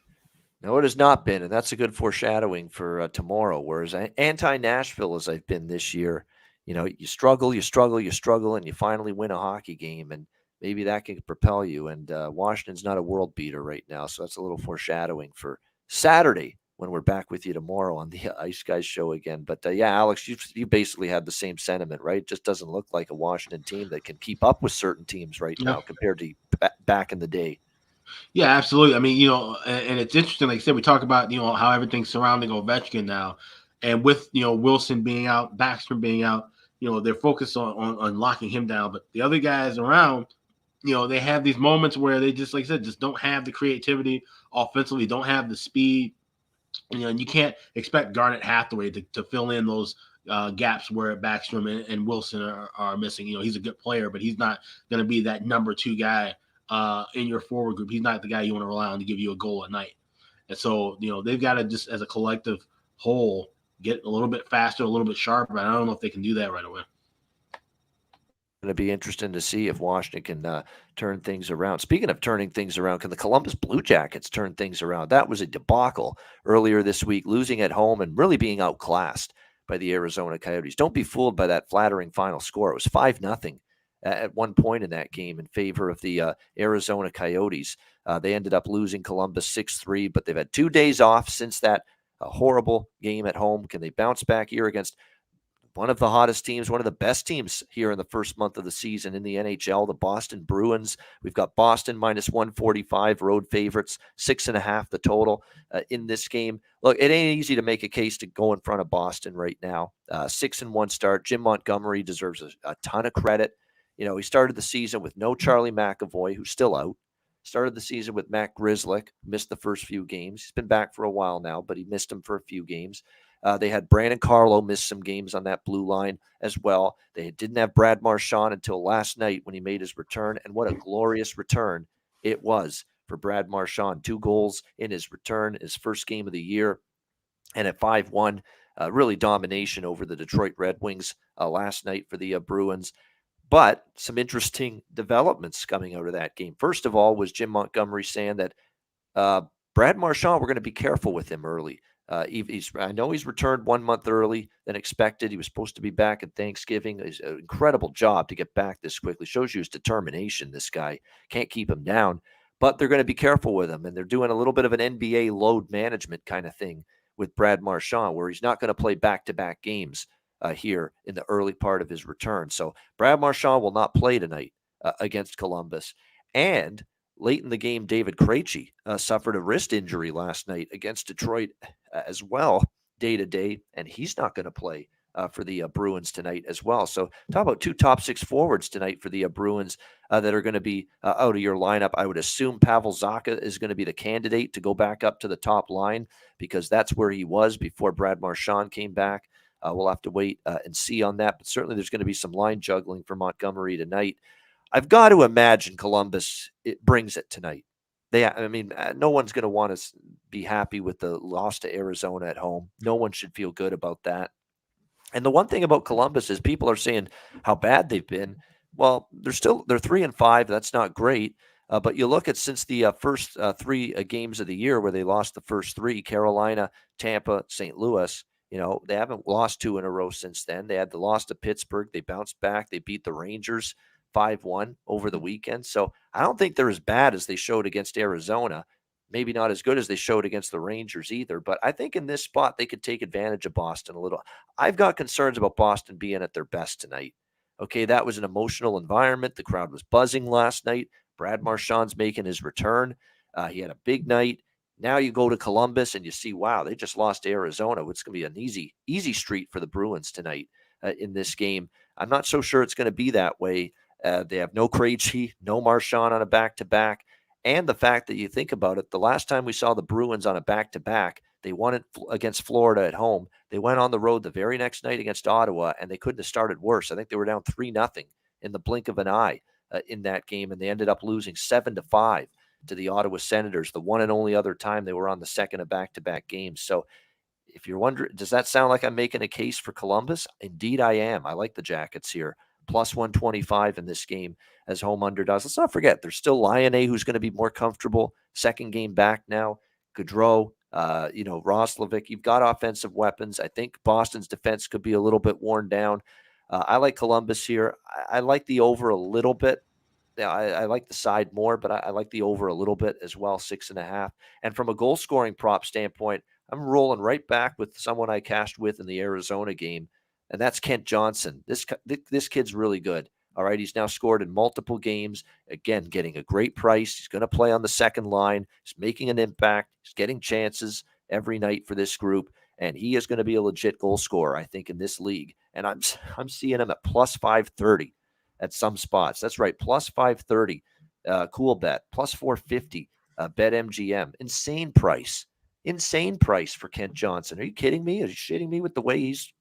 no, it has not been, and that's a good foreshadowing for tomorrow. Whereas anti-Nashville as I've been this year, you struggle, and you finally win a hockey game, and maybe that can propel you. And Washington's not a world beater right now, so that's a little foreshadowing for Saturday when we're back with you tomorrow on the Ice Guys show again. But yeah, Alex, you basically had the same sentiment, right? It just doesn't look like a Washington team that can keep up with certain teams right now compared to back in the day. Yeah, absolutely. I mean, and it's interesting. Like I said, we talk about, how everything's surrounding Ovechkin now. And with, Wilson being out, Backstrom being out, they're focused on locking him down. But the other guys around, they have these moments where they just, like I said, just don't have the creativity offensively, don't have the speed. And you can't expect Garnet Hathaway to fill in those gaps where Backstrom and Wilson are missing. He's a good player, but he's not going to be that number 2 guy in your forward group. He's not the guy you want to rely on to give you a goal at night. And so, they've got to just as a collective whole get a little bit faster, a little bit sharper. I don't know if they can do that right away. Going to be interesting to see if Washington can turn things around. Speaking of turning things around, can the Columbus Blue Jackets turn things around? That was a debacle earlier this week, losing at home and really being outclassed by the Arizona Coyotes. Don't be fooled by that flattering final score. It was 5-0 at one point in that game in favor of the Arizona Coyotes. They ended up losing Columbus 6-3, but they've had 2 days off since that horrible game at home. Can they bounce back here against one of the hottest teams, one of the best teams here in the first month of the season in the NHL, the Boston Bruins? We've got Boston minus 145, road favorites, 6.5 the total in this game. Look, it ain't easy to make a case to go in front of Boston right now. 6-1 start. Jim Montgomery deserves a ton of credit. He started the season with no Charlie McAvoy, who's still out. Started the season with Matt Grzelcyk, missed the first few games. He's been back for a while now, but he missed him for a few games. They had Brandon Carlo miss some games on that blue line as well. They didn't have Brad Marchand until last night when he made his return, and what a glorious return it was for Brad Marchand. 2 goals in his return, his first game of the year, and at 5-1, really domination over the Detroit Red Wings last night for the Bruins. But some interesting developments coming out of that game. First of all was Jim Montgomery saying that Brad Marchand, we're going to be careful with him early. I know he's returned 1 month early than expected. He was supposed to be back at Thanksgiving. It's an incredible job to get back this quickly. Shows you his determination, this guy. Can't keep him down. But they're going to be careful with him, and they're doing a little bit of an NBA load management kind of thing with Brad Marchand, where he's not going to play back-to-back games here in the early part of his return. So Brad Marchand will not play tonight against Columbus. And late in the game, David Krejci suffered a wrist injury last night against Detroit as well, day-to-day, and he's not going to play for the Bruins tonight as well. So talk about 2 top 6 forwards tonight for the Bruins that are going to be out of your lineup. I would assume Pavel Zacha is going to be the candidate to go back up to the top line because that's where he was before Brad Marchand came back. We'll have to wait and see on that, but certainly there's going to be some line juggling for Montgomery tonight. I've got to imagine Columbus brings it tonight. No one's going to want to be happy with the loss to Arizona at home. No one should feel good about that. And the one thing about Columbus is people are saying how bad they've been. Well, they're 3-5. That's not great. But you look at since the first 3 games of the year where they lost the first 3, Carolina, Tampa, St. Louis, they haven't lost 2 in a row since then. They had the loss to Pittsburgh. They bounced back. They beat the Rangers 5-1 over the weekend. So I don't think they're as bad as they showed against Arizona. Maybe not as good as they showed against the Rangers either. But I think in this spot, they could take advantage of Boston a little. I've got concerns about Boston being at their best tonight. Okay, that was an emotional environment. The crowd was buzzing last night. Brad Marchand's making his return. He had a big night. Now you go to Columbus and you see, wow, they just lost to Arizona. It's going to be an easy street for the Bruins tonight in this game. I'm not so sure it's going to be that way. They have no Krejci, no Marchand on a back-to-back. And the fact that you think about it, the last time we saw the Bruins on a back-to-back, they won it against Florida at home. They went on the road the very next night against Ottawa, and they couldn't have started worse. I think they were down 3-0 in the blink of an eye in that game, and they ended up losing 7-5 to the Ottawa Senators, the one and only other time they were on the second of back-to-back games. So if you're wondering, does that sound like I'm making a case for Columbus? Indeed, I am. I like the Jackets here. Plus 125 in this game as home underdogs. Let's not forget, there's still Lionel, who's going to be more comfortable. Second game back now. Gaudreau, Roslovic. You've got offensive weapons. I think Boston's defense could be a little bit worn down. I like Columbus here. I like the over a little bit. Yeah, I like the side more, but I like the over a little bit as well, 6.5. And from a goal scoring prop standpoint, I'm rolling right back with someone I cashed with in the Arizona game, and that's Kent Johnson. This kid's really good. All right, he's now scored in multiple games. Again, getting a great price. He's going to play on the second line. He's making an impact. He's getting chances every night for this group, and he is going to be a legit goal scorer, I think, in this league. And I'm seeing him at plus 530 at some spots. That's right, plus 530. Cool bet. Plus 450. Bet MGM. Insane price for Kent Johnson. Are you kidding me? Are you shitting me with the way he's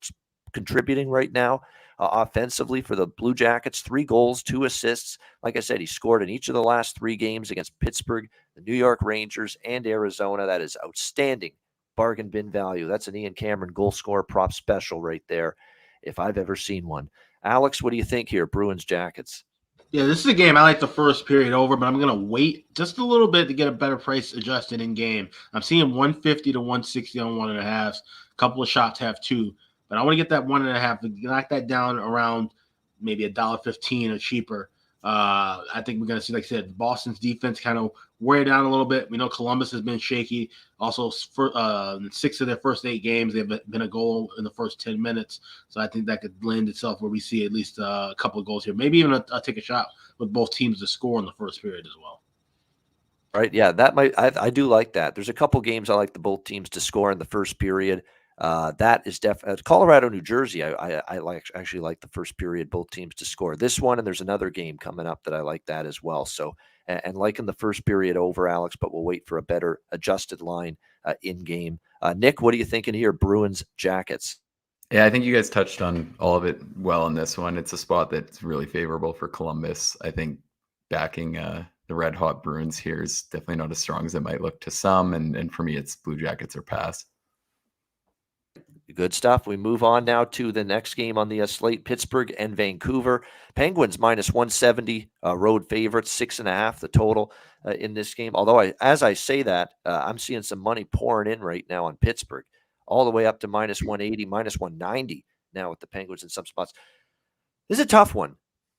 contributing right now offensively for the Blue Jackets? 3 goals, 2 assists. Like I said, he scored in each of the last 3 games against Pittsburgh, the New York Rangers, and Arizona. That is outstanding bargain bin value. That's an Ian Cameron goal scorer prop special right there, if I've ever seen one. Alex, what do you think here, Bruins Jackets? Yeah, this is a game I like the first period over, but I'm going to wait just a little bit to get a better price adjusted in game. I'm seeing 150 to 160 on 1.5. A couple of shots have 2, but I want to get that 1.5, knock that down around maybe $1.15 or cheaper. I think we're going to see, like I said, Boston's defense kind of wear down a little bit. We know Columbus has been shaky. Also, in 6 of their first 8 games, they've been a goal in the first 10 minutes. So I think that could lend itself where we see at least a couple of goals here. Maybe even take a shot with both teams to score in the first period as well. Right, yeah, that might. I do like that. There's a couple games I like both teams to score in the first period. That is definitely Colorado, New Jersey. I actually like the first period, both teams to score. This one, and there's another game coming up that I like that as well. So, and liking the first period over, Alex, but we'll wait for a better adjusted line in game. Nick, what are you thinking here? Bruins Jackets. Yeah, I think you guys touched on all of it well in this one. It's a spot that's really favorable for Columbus. I think backing the red hot Bruins here is definitely not as strong as it might look to some. And for me, it's Blue Jackets or pass. Good stuff. We move on now to the next game on the slate, Pittsburgh and Vancouver. Penguins minus 170, road favorites, 6.5 the total in this game. Although as I say that, I'm seeing some money pouring in right now on Pittsburgh, all the way up to minus 180, minus 190 now with the Penguins in some spots. This is a tough one.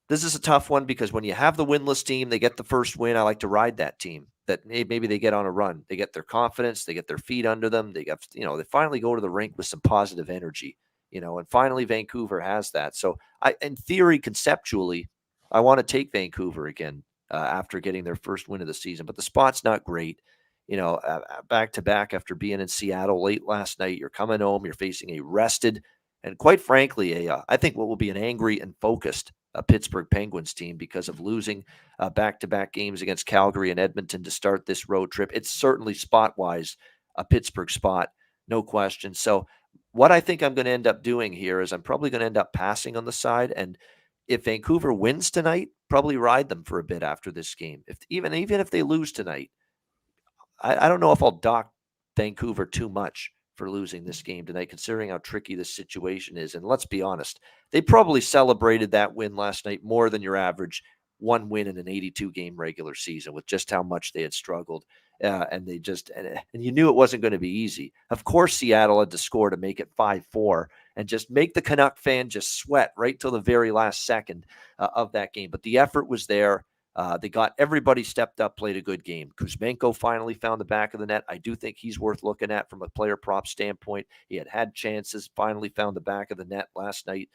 This is a tough one because when you have the winless team, they get the first win. I like to ride that team. That maybe they get on a run. They get their confidence. They get their feet under them. They got, they finally go to the rink with some positive energy, and finally Vancouver has that. So in theory, conceptually, I want to take Vancouver again after getting their first win of the season, but the spot's not great. Back to back after being in Seattle late last night, you're coming home, you're facing a rested and quite frankly, I think what will be an angry and focused Pittsburgh Penguins team because of losing back-to-back games against Calgary and Edmonton to start this road trip. It's certainly spot-wise a Pittsburgh spot, no question. So what I think I'm going to end up doing here is I'm probably going to end up passing on the side. And if Vancouver wins tonight, probably ride them for a bit after this game. Even if they lose tonight, I don't know if I'll dock Vancouver too much for losing this game tonight, considering how tricky this situation is. And let's be honest, they probably celebrated that win last night more than your average one win in an 82-game regular season with just how much they had struggled. And you knew it wasn't going to be easy. Of course, Seattle had to score to make it 5-4 and just make the Canuck fan just sweat right till the very last second of that game. But the effort was there. They got everybody stepped up, played a good game. Kuzmenko finally found the back of the net. I do think he's worth looking at from a player prop standpoint. He had chances, finally found the back of the net last night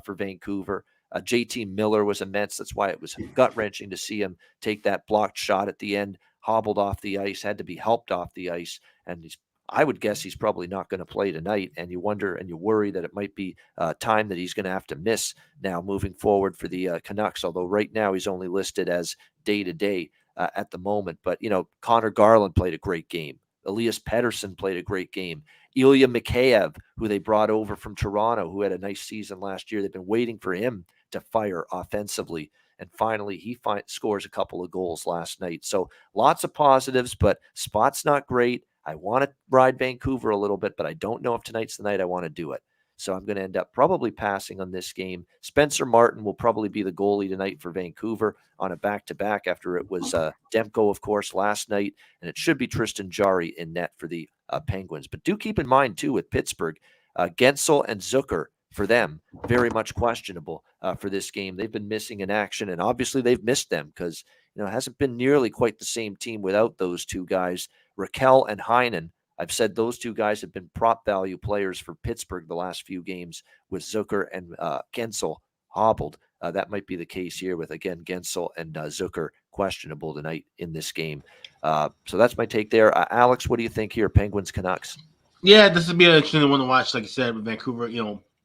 for Vancouver. JT Miller was immense. That's why it was gut-wrenching to see him take that blocked shot at the end, hobbled off the ice, had to be helped off the ice. And I would guess he's probably not going to play tonight. And you wonder and you worry that it might be time that he's going to have to miss now moving forward for the Canucks. Although right now he's only listed as day-to-day at the moment. But, Connor Garland played a great game. Elias Pettersson played a great game. Ilya Mikheyev, who they brought over from Toronto, who had a nice season last year. They've been waiting for him to fire offensively. And finally, he scores a couple of goals last night. So lots of positives, but spot's not great. I want to ride Vancouver a little bit, but I don't know if tonight's the night I want to do it. So I'm going to end up probably passing on this game. Spencer Martin will probably be the goalie tonight for Vancouver on a back-to-back after it was Demko, of course, last night. And it should be Tristan Jarry in net for the Penguins. But do keep in mind, too, with Pittsburgh, Gensel and Zucker, for them, very much questionable for this game. They've been missing in action, and obviously they've missed them because it hasn't been nearly quite the same team without those two guys. Raquel and Heinen, I've said those two guys have been prop value players for Pittsburgh the last few games with Zucker and Gensel hobbled. That might be the case here with, again, Gensel and Zucker questionable tonight in this game. So that's my take there. Alex, what do you think here, Penguins Canucks? Yeah, this would be an interesting one to watch. Like I said, with Vancouver,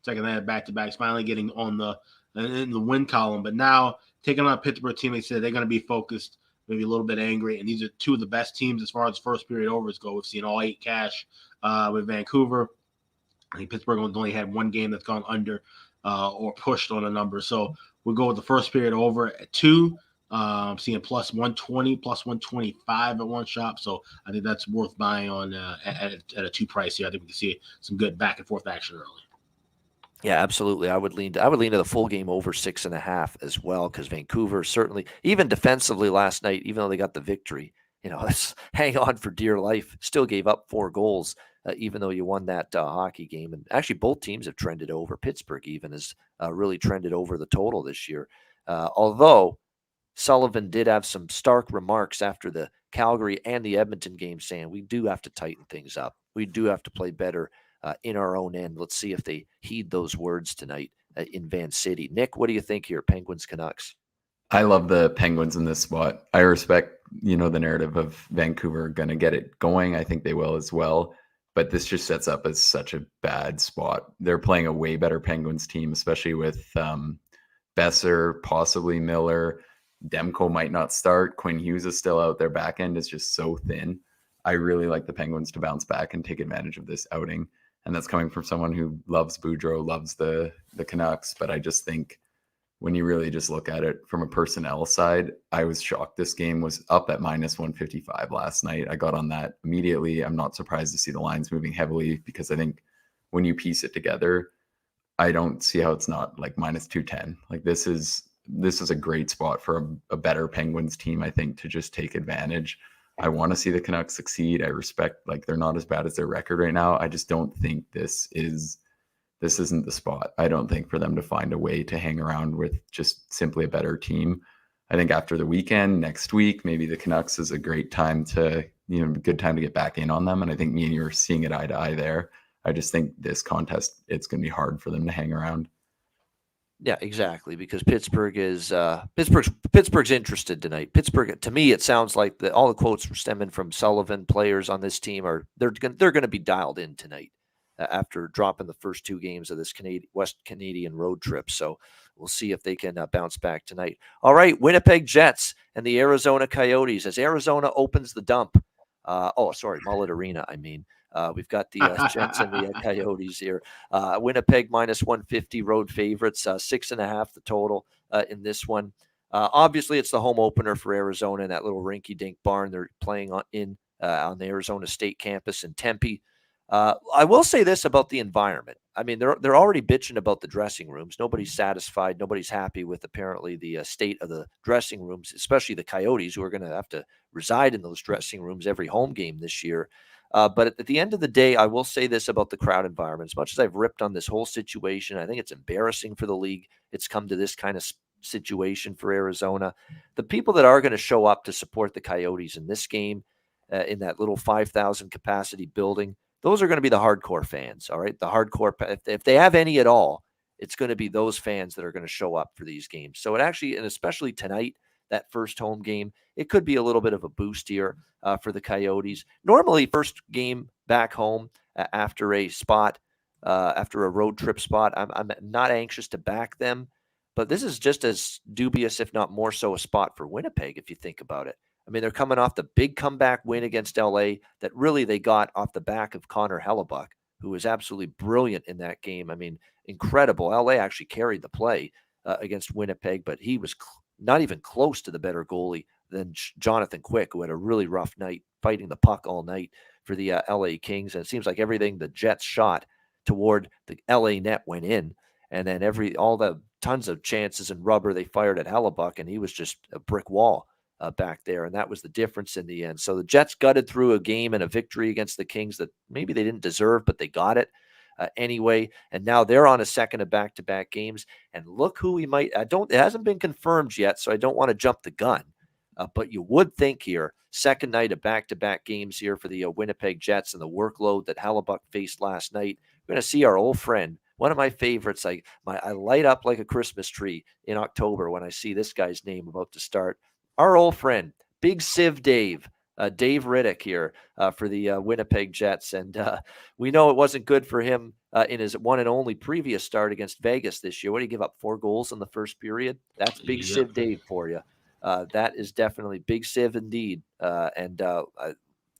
second night back-to-backs, finally getting on in the win column. But now taking on a Pittsburgh team, they said they're going to be focused, maybe a little bit angry. And these are two of the best teams as far as first period overs go. We've seen all 8 cash with Vancouver. I think Pittsburgh only had one game that's gone under or pushed on a number. So we'll go with the first period over at 2. Seeing plus 120, plus 125 at one shop. So I think that's worth buying on at a 2 price here. I think we can see some good back and forth action early. Yeah, absolutely. I would lean to the full game over 6.5 as well, because Vancouver certainly, even defensively last night, even though they got the victory, let's hang on for dear life. Still gave up 4 goals, even though you won that hockey game. And actually, both teams have trended over. Pittsburgh even has really trended over the total this year. Although Sullivan did have some stark remarks after the Calgary and the Edmonton game, saying we do have to tighten things up. We do have to play better in our own end. Let's see if they heed those words tonight in Van City. Nick, what do you think here, Penguins Canucks? I love the Penguins in this spot. I respect, the narrative of Vancouver going to get it going. I think they will as well. But this just sets up as such a bad spot. They're playing a way better Penguins team, especially with Besser, possibly Miller. Demko might not start. Quinn Hughes is still out. Their back end is just so thin. I really like the Penguins to bounce back and take advantage of this outing. And that's coming from someone who loves Boudreau, loves the Canucks. But I just think when you really just look at it from a personnel side, I was shocked. This game was up at minus 155 last night. I got on that immediately. I'm not surprised to see the lines moving heavily, because I think when you piece it together, I don't see how it's not like minus 210. Like this is a great spot for a better Penguins team, I think, to just take advantage. I want to see the Canucks succeed. I respect, they're not as bad as their record right now. I just don't think this isn't the spot. I don't think for them to find a way to hang around with just simply a better team. I think after the weekend, next week, maybe the Canucks is a great time to, good time to get back in on them. And I think me and you are seeing it eye to eye there. I just think this contest, it's going to be hard for them to hang around. Yeah, exactly. Because Pittsburgh's interested tonight. Pittsburgh, to me, it sounds like all the quotes were stemming from Sullivan. Players on this team they're going to be dialed in tonight after dropping the first 2 games of this West Canadian road trip. So we'll see if they can bounce back tonight. All right, Winnipeg Jets and the Arizona Coyotes as Arizona opens the dump. Mullet Arena. I mean. We've got the Jets and the Coyotes here. Winnipeg minus 150 road favorites, 6.5 the total in this one. Obviously, it's the home opener for Arizona in that little rinky-dink barn they're playing on the Arizona State campus in Tempe. I will say this about the environment. I mean, they're already bitching about the dressing rooms. Nobody's satisfied. Nobody's happy with apparently the state of the dressing rooms, especially the Coyotes, who are going to have to reside in those dressing rooms every home game this year. But at the end of the day, I will say this about the crowd environment. As much as I've ripped on this whole situation, I think it's embarrassing for the league. It's come to this kind of situation for Arizona. The people that are going to show up to support the Coyotes in this game, in that little 5,000 capacity building, those are going to be the hardcore fans. All right. The hardcore, if they have any at all, it's going to be those fans that are going to show up for these games. So it actually, and especially tonight, that first home game, it could be a little bit of a boost here for the Coyotes. Normally, first game back home after a road trip spot, I'm not anxious to back them, but this is just as dubious, if not more so, a spot for Winnipeg, if you think about it. I mean, they're coming off the big comeback win against LA that really they got off the back of Connor Hellebuck, who was absolutely brilliant in that game. I mean, incredible. LA actually carried the play against Winnipeg, but he was not even close to the better goalie than Jonathan Quick, who had a really rough night fighting the puck all night for the LA Kings. And it seems like everything the Jets shot toward the LA net went in. And then all the tons of chances and rubber they fired at Hellebuck, and he was just a brick wall back there. And that was the difference in the end. So the Jets gutted through a game and a victory against the Kings that maybe they didn't deserve, but they got it anyway. And now they're on a second of back-to-back games. And look who it hasn't been confirmed yet, so I don't want to jump the gun. But you would think here, second night of back-to-back games here for the Winnipeg Jets and the workload that Hellebuck faced last night. We're going to see our old friend, one of my favorites. I light up like a Christmas tree in October when I see this guy's name about to start. Our old friend, Big Civ Dave, Dave Riddick here for the Winnipeg Jets. And we know it wasn't good for him in his one and only previous start against Vegas this year. What did he give up? 4 goals in the first period? That's Big Civ Dave for you. That is definitely Big Civ indeed.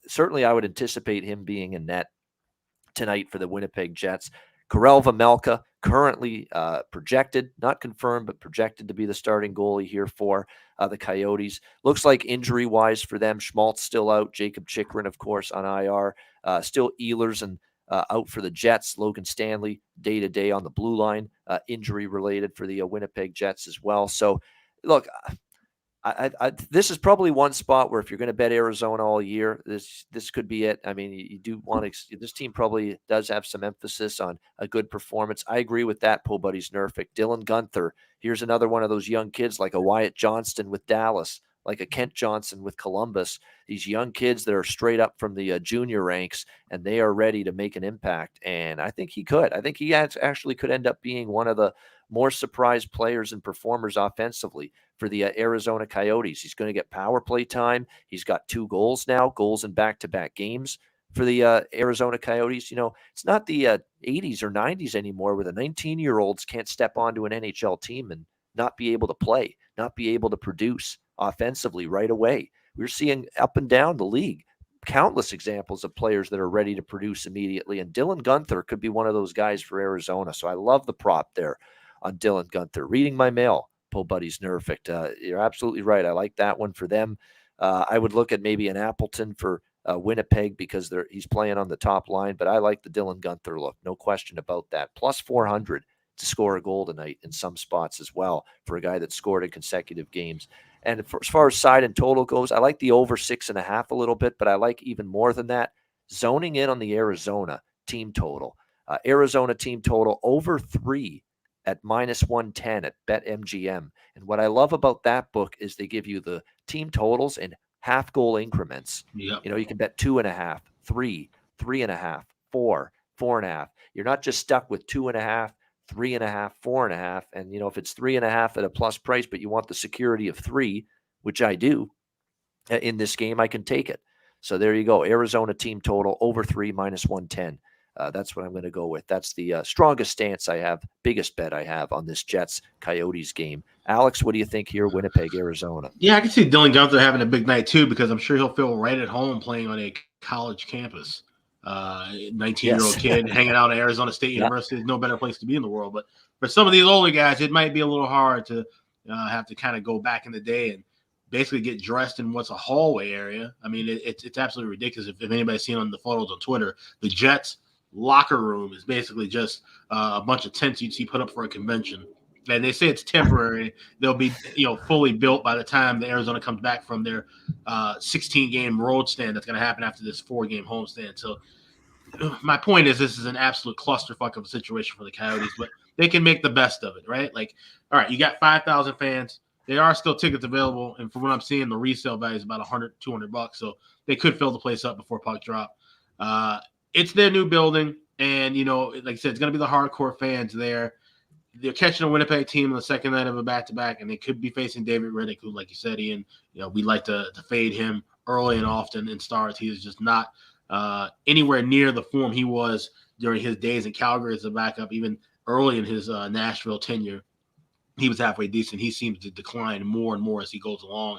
Certainly I would anticipate him being in net tonight for the Winnipeg Jets. Karel Vejmelka, currently projected, not confirmed, but projected to be the starting goalie here for the Coyotes. Looks like injury-wise for them, Schmaltz still out, Jacob Chikrin, of course, on IR. Still Ehlers and out for the Jets. Logan Stanley, day-to-day on the blue line, injury-related for the Winnipeg Jets as well. So, look, this is probably one spot where if you're going to bet Arizona all year, this could be it. I mean, you do want to. This team probably does have some emphasis on a good performance. I agree with that. Po Buddy's Nerfic. Dylan Guenther. Here's another one of those young kids like a Wyatt Johnston with Dallas, like a Kent Johnson with Columbus. These young kids that are straight up from the junior ranks, and they are ready to make an impact. And I think he could. I think he actually could end up being one of the more surprise players and performers offensively for the Arizona Coyotes. He's going to get power play time. He's got 2 goals now, goals in back-to-back games for the Arizona Coyotes. You know, it's not the 80s or 90s anymore where the 19-year-olds can't step onto an NHL team and not be able to play, not be able to produce offensively right away. We're seeing up and down the league countless examples of players that are ready to produce immediately, and Dylan Guenther could be one of those guys for Arizona. So I love the prop there on Dylan Guenther. Reading my mail, Po Buddy's Nerfect. You're absolutely right. I like that one for them. I would look at maybe an Appleton for Winnipeg because he's playing on the top line, but I like the Dylan Guenther look. No question about that. Plus 400 to score a goal tonight in some spots as well for a guy that scored in consecutive games. And as far as side and total goes, I like the over 6.5 a little bit, but I like even more than that, zoning in on the Arizona team total. Arizona team total over 3 at minus 110 at BetMGM. And what I love about that book is they give you the team totals in half goal increments. Yep. You know, you can bet 2.5, 3, 3.5, 4, 4.5. You're not just stuck with 2.5, 3.5, 4.5. And, you know, if it's 3.5 at a plus price, but you want the security of 3, which I do in this game, I can take it. So there you go. Arizona team total over 3 minus 110. That's what I'm going to go with. That's the strongest stance I have, biggest bet I have on this Jets-Coyotes game. Alex, what do you think here, Winnipeg, Arizona? Yeah, I can see Dylan Guenther having a big night too because I'm sure he'll feel right at home playing on a college campus. 19-year-old kid hanging out at Arizona State University is no better place to be in the world. But for some of these older guys, it might be a little hard to have to kind of go back in the day and basically get dressed in what's a hallway area. I mean, it's absolutely ridiculous. If anybody's seen on the photos on Twitter, the Jets locker room is basically just a bunch of tents you'd see put up for a convention. And they say it's temporary. They'll be, fully built by the time the Arizona comes back from their 16-game road stand that's going to happen after this 4-game homestand. So my point is this is an absolute clusterfuck of a situation for the Coyotes, but they can make the best of it, right? Like, all right, you got 5,000 fans. There are still tickets available, and from what I'm seeing, the resale value is about $100, $200, so they could fill the place up before puck drop. It's their new building, and, like I said, it's going to be the hardcore fans there. They're catching a Winnipeg team on the second night of a back-to-back, and they could be facing David Riddick, who, like you said, Ian, we like to fade him early and often in starts. He is just not anywhere near the form he was during his days in Calgary as a backup. Even early in his Nashville tenure, he was halfway decent. He seems to decline more and more as he goes along.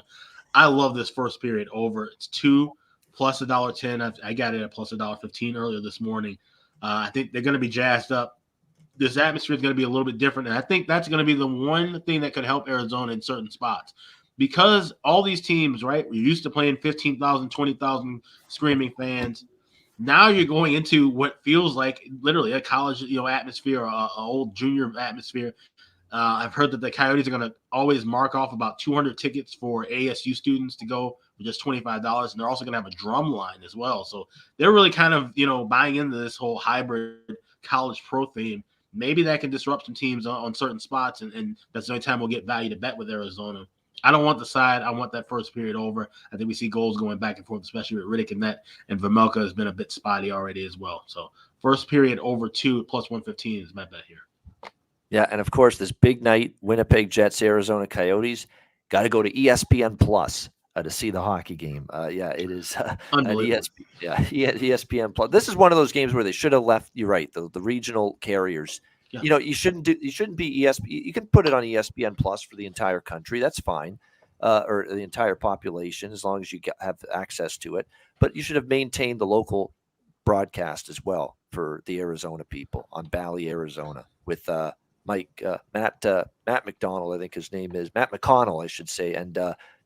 I love this first period over. It's 2 plus $1.10. I got it at plus $1.15 earlier this morning. I think they're going to be jazzed up. this atmosphere is going to be a little bit different. And I think that's going to be the one thing that could help Arizona in certain spots. Because all these teams, right, we're used to playing 15,000, 20,000 screaming fans. Now you're going into what feels like literally a college, atmosphere, a old junior atmosphere. I've heard that the Coyotes are going to always mark off about 200 tickets for ASU students to go for just $25, and they're also going to have a drum line as well. So they're really kind of, buying into this whole hybrid college pro theme. Maybe that can disrupt some teams on certain spots, and that's the only time we'll get value to bet with Arizona. I don't want the side. I want that first period over. I think we see goals going back and forth, especially with Riddick and net, and Vejmelka has been a bit spotty already as well. So first period over 2 plus 115 is my bet here. Yeah, and of course, this big night, Winnipeg Jets, Arizona Coyotes, got to go to ESPN Plus to see the hockey game. It is Unbelievable. ESPN Plus. This is one of those games where they should have left. You're right, the regional carriers. Yeah. You shouldn't be ESPN. You can put it on ESPN Plus for the entire country. That's fine, or the entire population, as long as you have access to it. But you should have maintained the local broadcast as well for the Arizona people on Bally, Arizona, with Matt McDonald, I think his name is Matt McConnell, I should say, and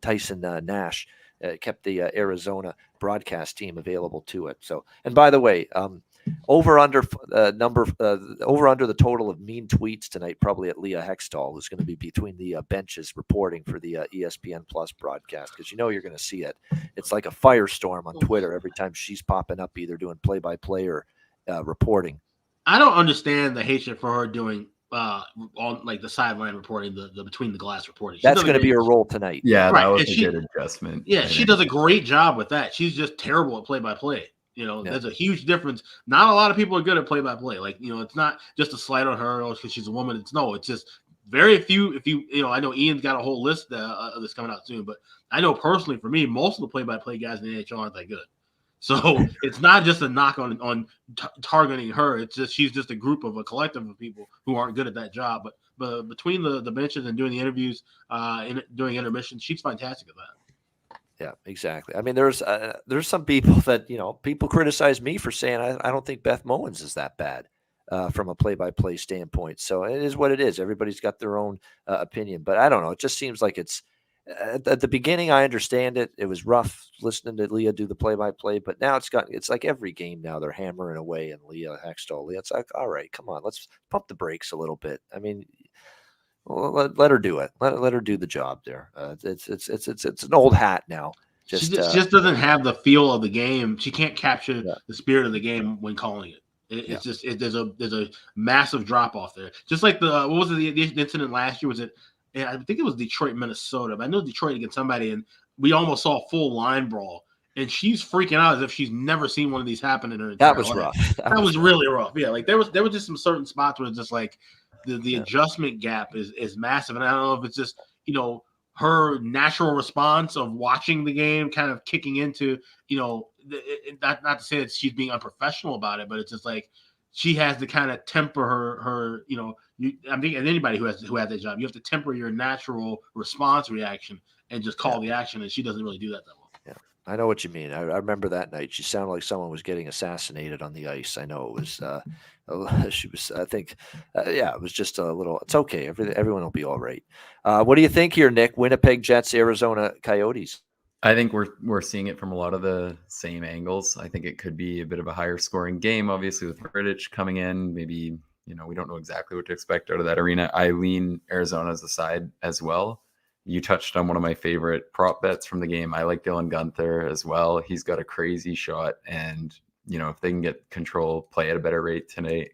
Tyson Nash kept the Arizona broadcast team available to it. So, and by the way, over under the total of mean tweets tonight, probably at Leah Hextall, who's going to be between the benches reporting for the ESPN Plus broadcast, because you're going to see it. It's like a firestorm on Twitter every time she's popping up, either doing play-by-play or reporting. I don't understand the hatred for her doing on like the sideline reporting, the between the glass reporting. That's going to be her role tonight. Yeah, right. That was a good adjustment. Yeah, she does a great job with that. She's just terrible at play-by-play. There's a huge difference. Not a lot of people are good at play-by-play. Like, it's not just a slight on her because she's a woman. It's just very few. I know Ian's got a whole list that's coming out soon, but I know personally for me, most of the play-by-play guys in the NHL aren't that good. So it's not just a knock on targeting her. It's just she's just a collective of people who aren't good at that job. But between the benches and doing the interviews during intermission, she's fantastic at that. Yeah, exactly. I mean, there's some people that people criticize me for saying I don't think Beth Mowins is that bad from a play-by-play standpoint. So it is what it is. Everybody's got their own opinion, but I don't know. It just seems like it's. At the beginning, I understand it. It was rough listening to Leah do the play-by-play, but now it's like every game now they're hammering away and Leah Hextall. It's like, all right, come on, let's pump the brakes a little bit. I mean, let her do it. Let her do the job there. It's an old hat now. She just doesn't have the feel of the game. She can't capture the spirit of the game when calling it. There's a massive drop off there. Just like what was the incident last year? Was it? I think it was Detroit, Minnesota. But I know Detroit against somebody, and we almost saw a full line brawl. And she's freaking out as if she's never seen one of these happen in her entire life. That was rough. That was really rough. Yeah, like there was just some certain spots where it's just like the adjustment gap is massive. And I don't know if it's just her natural response of watching the game kind of kicking into not to say that she's being unprofessional about it, but it's just like she has to kind of temper her I'm thinking anybody who has that job, you have to temper your natural response reaction and just call the action, and she doesn't really do that well. Yeah, I know what you mean. I remember that night. She sounded like someone was getting assassinated on the ice. I know it was. She was. I think. It was just a little. It's okay. Everyone will be all right. What do you think here, Nick? Winnipeg Jets, Arizona Coyotes. I think we're seeing it from a lot of the same angles. I think it could be a bit of a higher scoring game, obviously with Riddick coming in. Maybe we don't know exactly what to expect out of that arena. I lean Arizona as a side as well. You touched on one of my favorite prop bets from the game. I like Dylan Guenther as well. He's got a crazy shot, and if they can get control, play at a better rate tonight,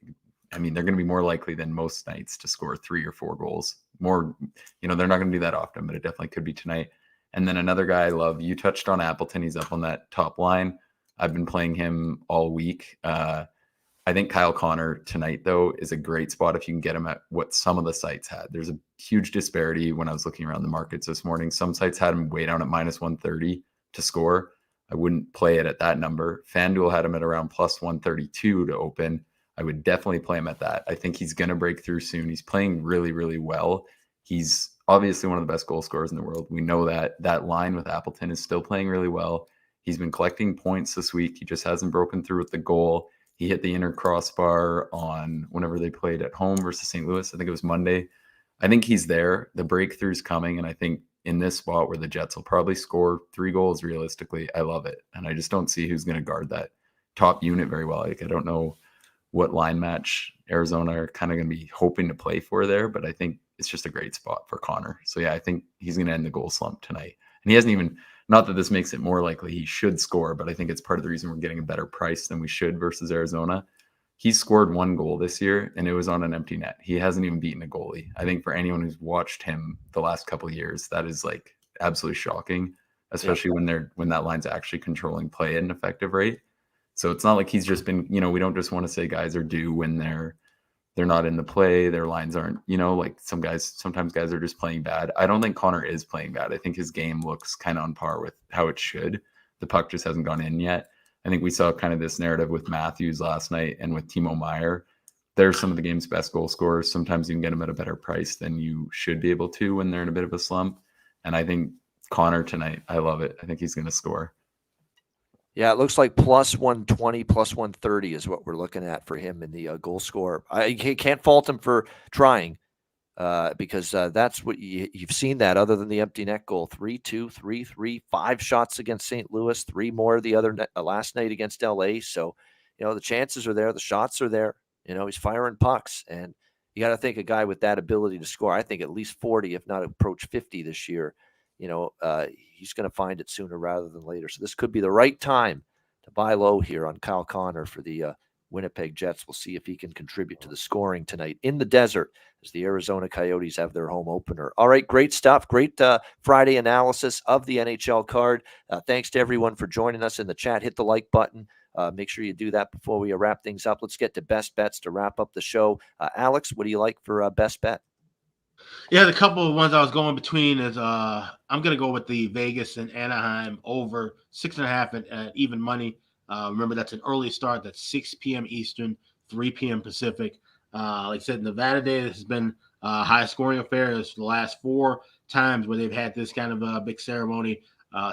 I mean, they're going to be more likely than most nights to score 3 or 4 goals. More, they're not going to do that often, but it definitely could be tonight. And then another guy I love, you touched on Appleton. He's up on that top line. I've been playing him all week. I think Kyle Connor tonight, though, is a great spot if you can get him at what some of the sites had. There's a huge disparity when I was looking around the markets this morning. Some sites had him way down at minus 130 to score. I wouldn't play it at that number. FanDuel had him at around plus 132 to open. I would definitely play him at that. I think he's going to break through soon. He's playing really, really well. He's obviously one of the best goal scorers in the world. We know that. That line with Appleton is still playing really well. He's been collecting points this week. He just hasn't broken through with the goal. He hit the inner crossbar on whenever they played at home versus St. Louis. I think it was Monday. I think he's there. The breakthrough's coming, and I think in this spot where the Jets will probably score 3 goals realistically, I love it. And I just don't see who's going to guard that top unit very well. Like, I don't know what line match Arizona are kind of going to be hoping to play for there, but I think it's just a great spot for Connor. So yeah, I think he's going to end the goal slump tonight. And he hasn't even, not that this makes it more likely he should score, but I think it's part of the reason we're getting a better price than we should versus Arizona. He's scored 1 goal this year, and it was on an empty net. He hasn't even beaten a goalie. I think for anyone who's watched him the last couple of years, that is like absolutely shocking, especially when that line's actually controlling play at an effective rate. So it's not like he's just been, we don't just want to say guys are due when they're not in the play, their lines aren't, like sometimes guys are just playing bad. I don't think Connor is playing bad. I think his game looks kind of on par with how it should. The puck just hasn't gone in yet. I think we saw kind of this narrative with Matthews last night and with Timo Meier. They're some of the game's best goal scorers. Sometimes you can get them at a better price than you should be able to when they're in a bit of a slump. And I think Connor tonight, I love it. I think he's going to score. Yeah, it looks like plus 120, plus 130 is what we're looking at for him in the goal scorer. I can't fault him for trying because that's what you've seen that other than the empty net goal. 3-2, 3-3, 5 shots against St. Louis, 3 more the other last night against LA. So, the chances are there. The shots are there. He's firing pucks. And you got to think a guy with that ability to score, I think at least 40, if not approach 50 this year, he's going to find it sooner rather than later. So this could be the right time to buy low here on Kyle Connor for the Winnipeg Jets. We'll see if he can contribute to the scoring tonight in the desert as the Arizona Coyotes have their home opener. All right, great stuff. Great Friday analysis of the NHL card. Thanks to everyone for joining us in the chat. Hit the like button. Make sure you do that before we wrap things up. Let's get to best bets to wrap up the show. Alex, what do you like for best bet? Yeah, the couple of ones I was going between is I'm going to go with the Vegas and Anaheim over 6.5 at even money. Remember, that's an early start. That's 6 p.m. Eastern, 3 p.m. Pacific. Like I said, Nevada Day has been a high-scoring affair. It's the last 4 times where they've had this kind of a big ceremony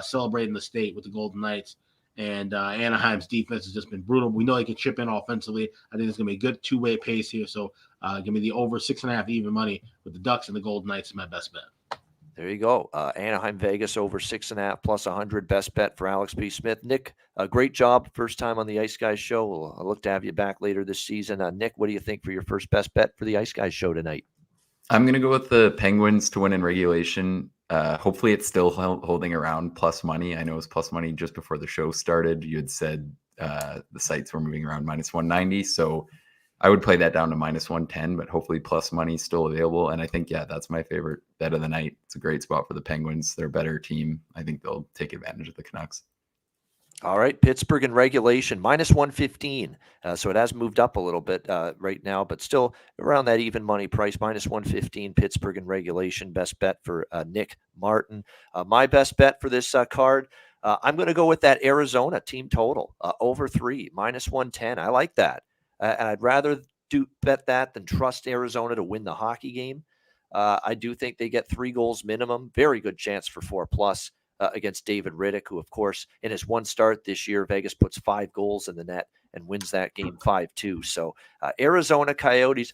celebrating the state with the Golden Knights. And Anaheim's defense has just been brutal. We know they can chip in offensively. I think it's going to be a good two-way pace here. So give me the over 6.5 even money with the Ducks and the Golden Knights is my best bet. There you go. Anaheim, Vegas over 6.5 plus 100. Best bet for Alex P. Smith. Nick, a great job. First time on the Ice Guys show. I'll look to have you back later this season. Nick, what do you think for your first best bet for the Ice Guys show tonight? I'm going to go with the Penguins to win in regulation. Hopefully it's still holding around plus money. I know it was plus money just before the show started. You had said the sites were moving around minus 190. So I would play that down to minus 110, but hopefully plus money is still available. And I think, that's my favorite bet of the night. It's a great spot for the Penguins. They're a better team. I think they'll take advantage of the Canucks. All right, Pittsburgh in regulation, minus 115. So it has moved up a little bit right now, but still around that even money price, minus 115, Pittsburgh in regulation. Best bet for Nick Martin. My best bet for this card, I'm going to go with that Arizona team total, over 3, minus 110. I like that. And I'd rather bet that than trust Arizona to win the hockey game. I do think they get 3 goals minimum. Very good chance for 4+. Against David Riddick, who, of course, in his one start this year, Vegas puts 5 goals in the net and wins that game 5-2. So Arizona Coyotes,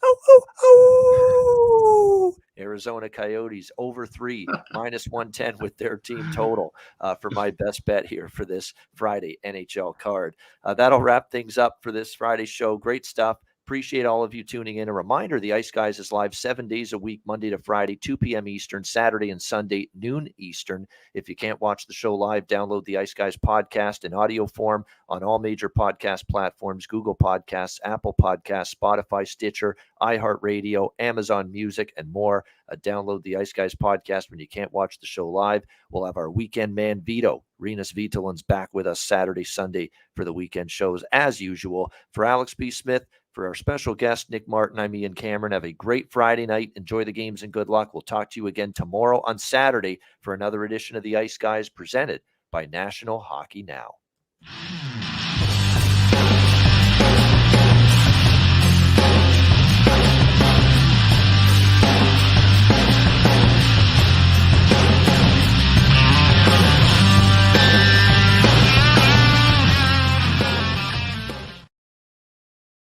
Arizona Coyotes over 3, minus 110 with their team total for my best bet here for this Friday NHL card. That'll wrap things up for this Friday show. Great stuff. Appreciate all of you tuning in. A reminder, the Ice Guys is live 7 days a week, Monday to Friday, 2 p.m. Eastern, Saturday and Sunday, noon Eastern. If you can't watch the show live, download the Ice Guys podcast in audio form on all major podcast platforms, Google Podcasts, Apple Podcasts, Spotify, Stitcher, iHeartRadio, Amazon Music, and more. Download the Ice Guys podcast when you can't watch the show live. We'll have our weekend man, Vito. Renus Vitolin's back with us Saturday, Sunday for the weekend shows as usual. For Alex P. Smith, for our special guest, Nick Martin, I'm Ian Cameron. Have a great Friday night. Enjoy the games and good luck. We'll talk to you again tomorrow on Saturday for another edition of the Ice Guys presented by National Hockey Now.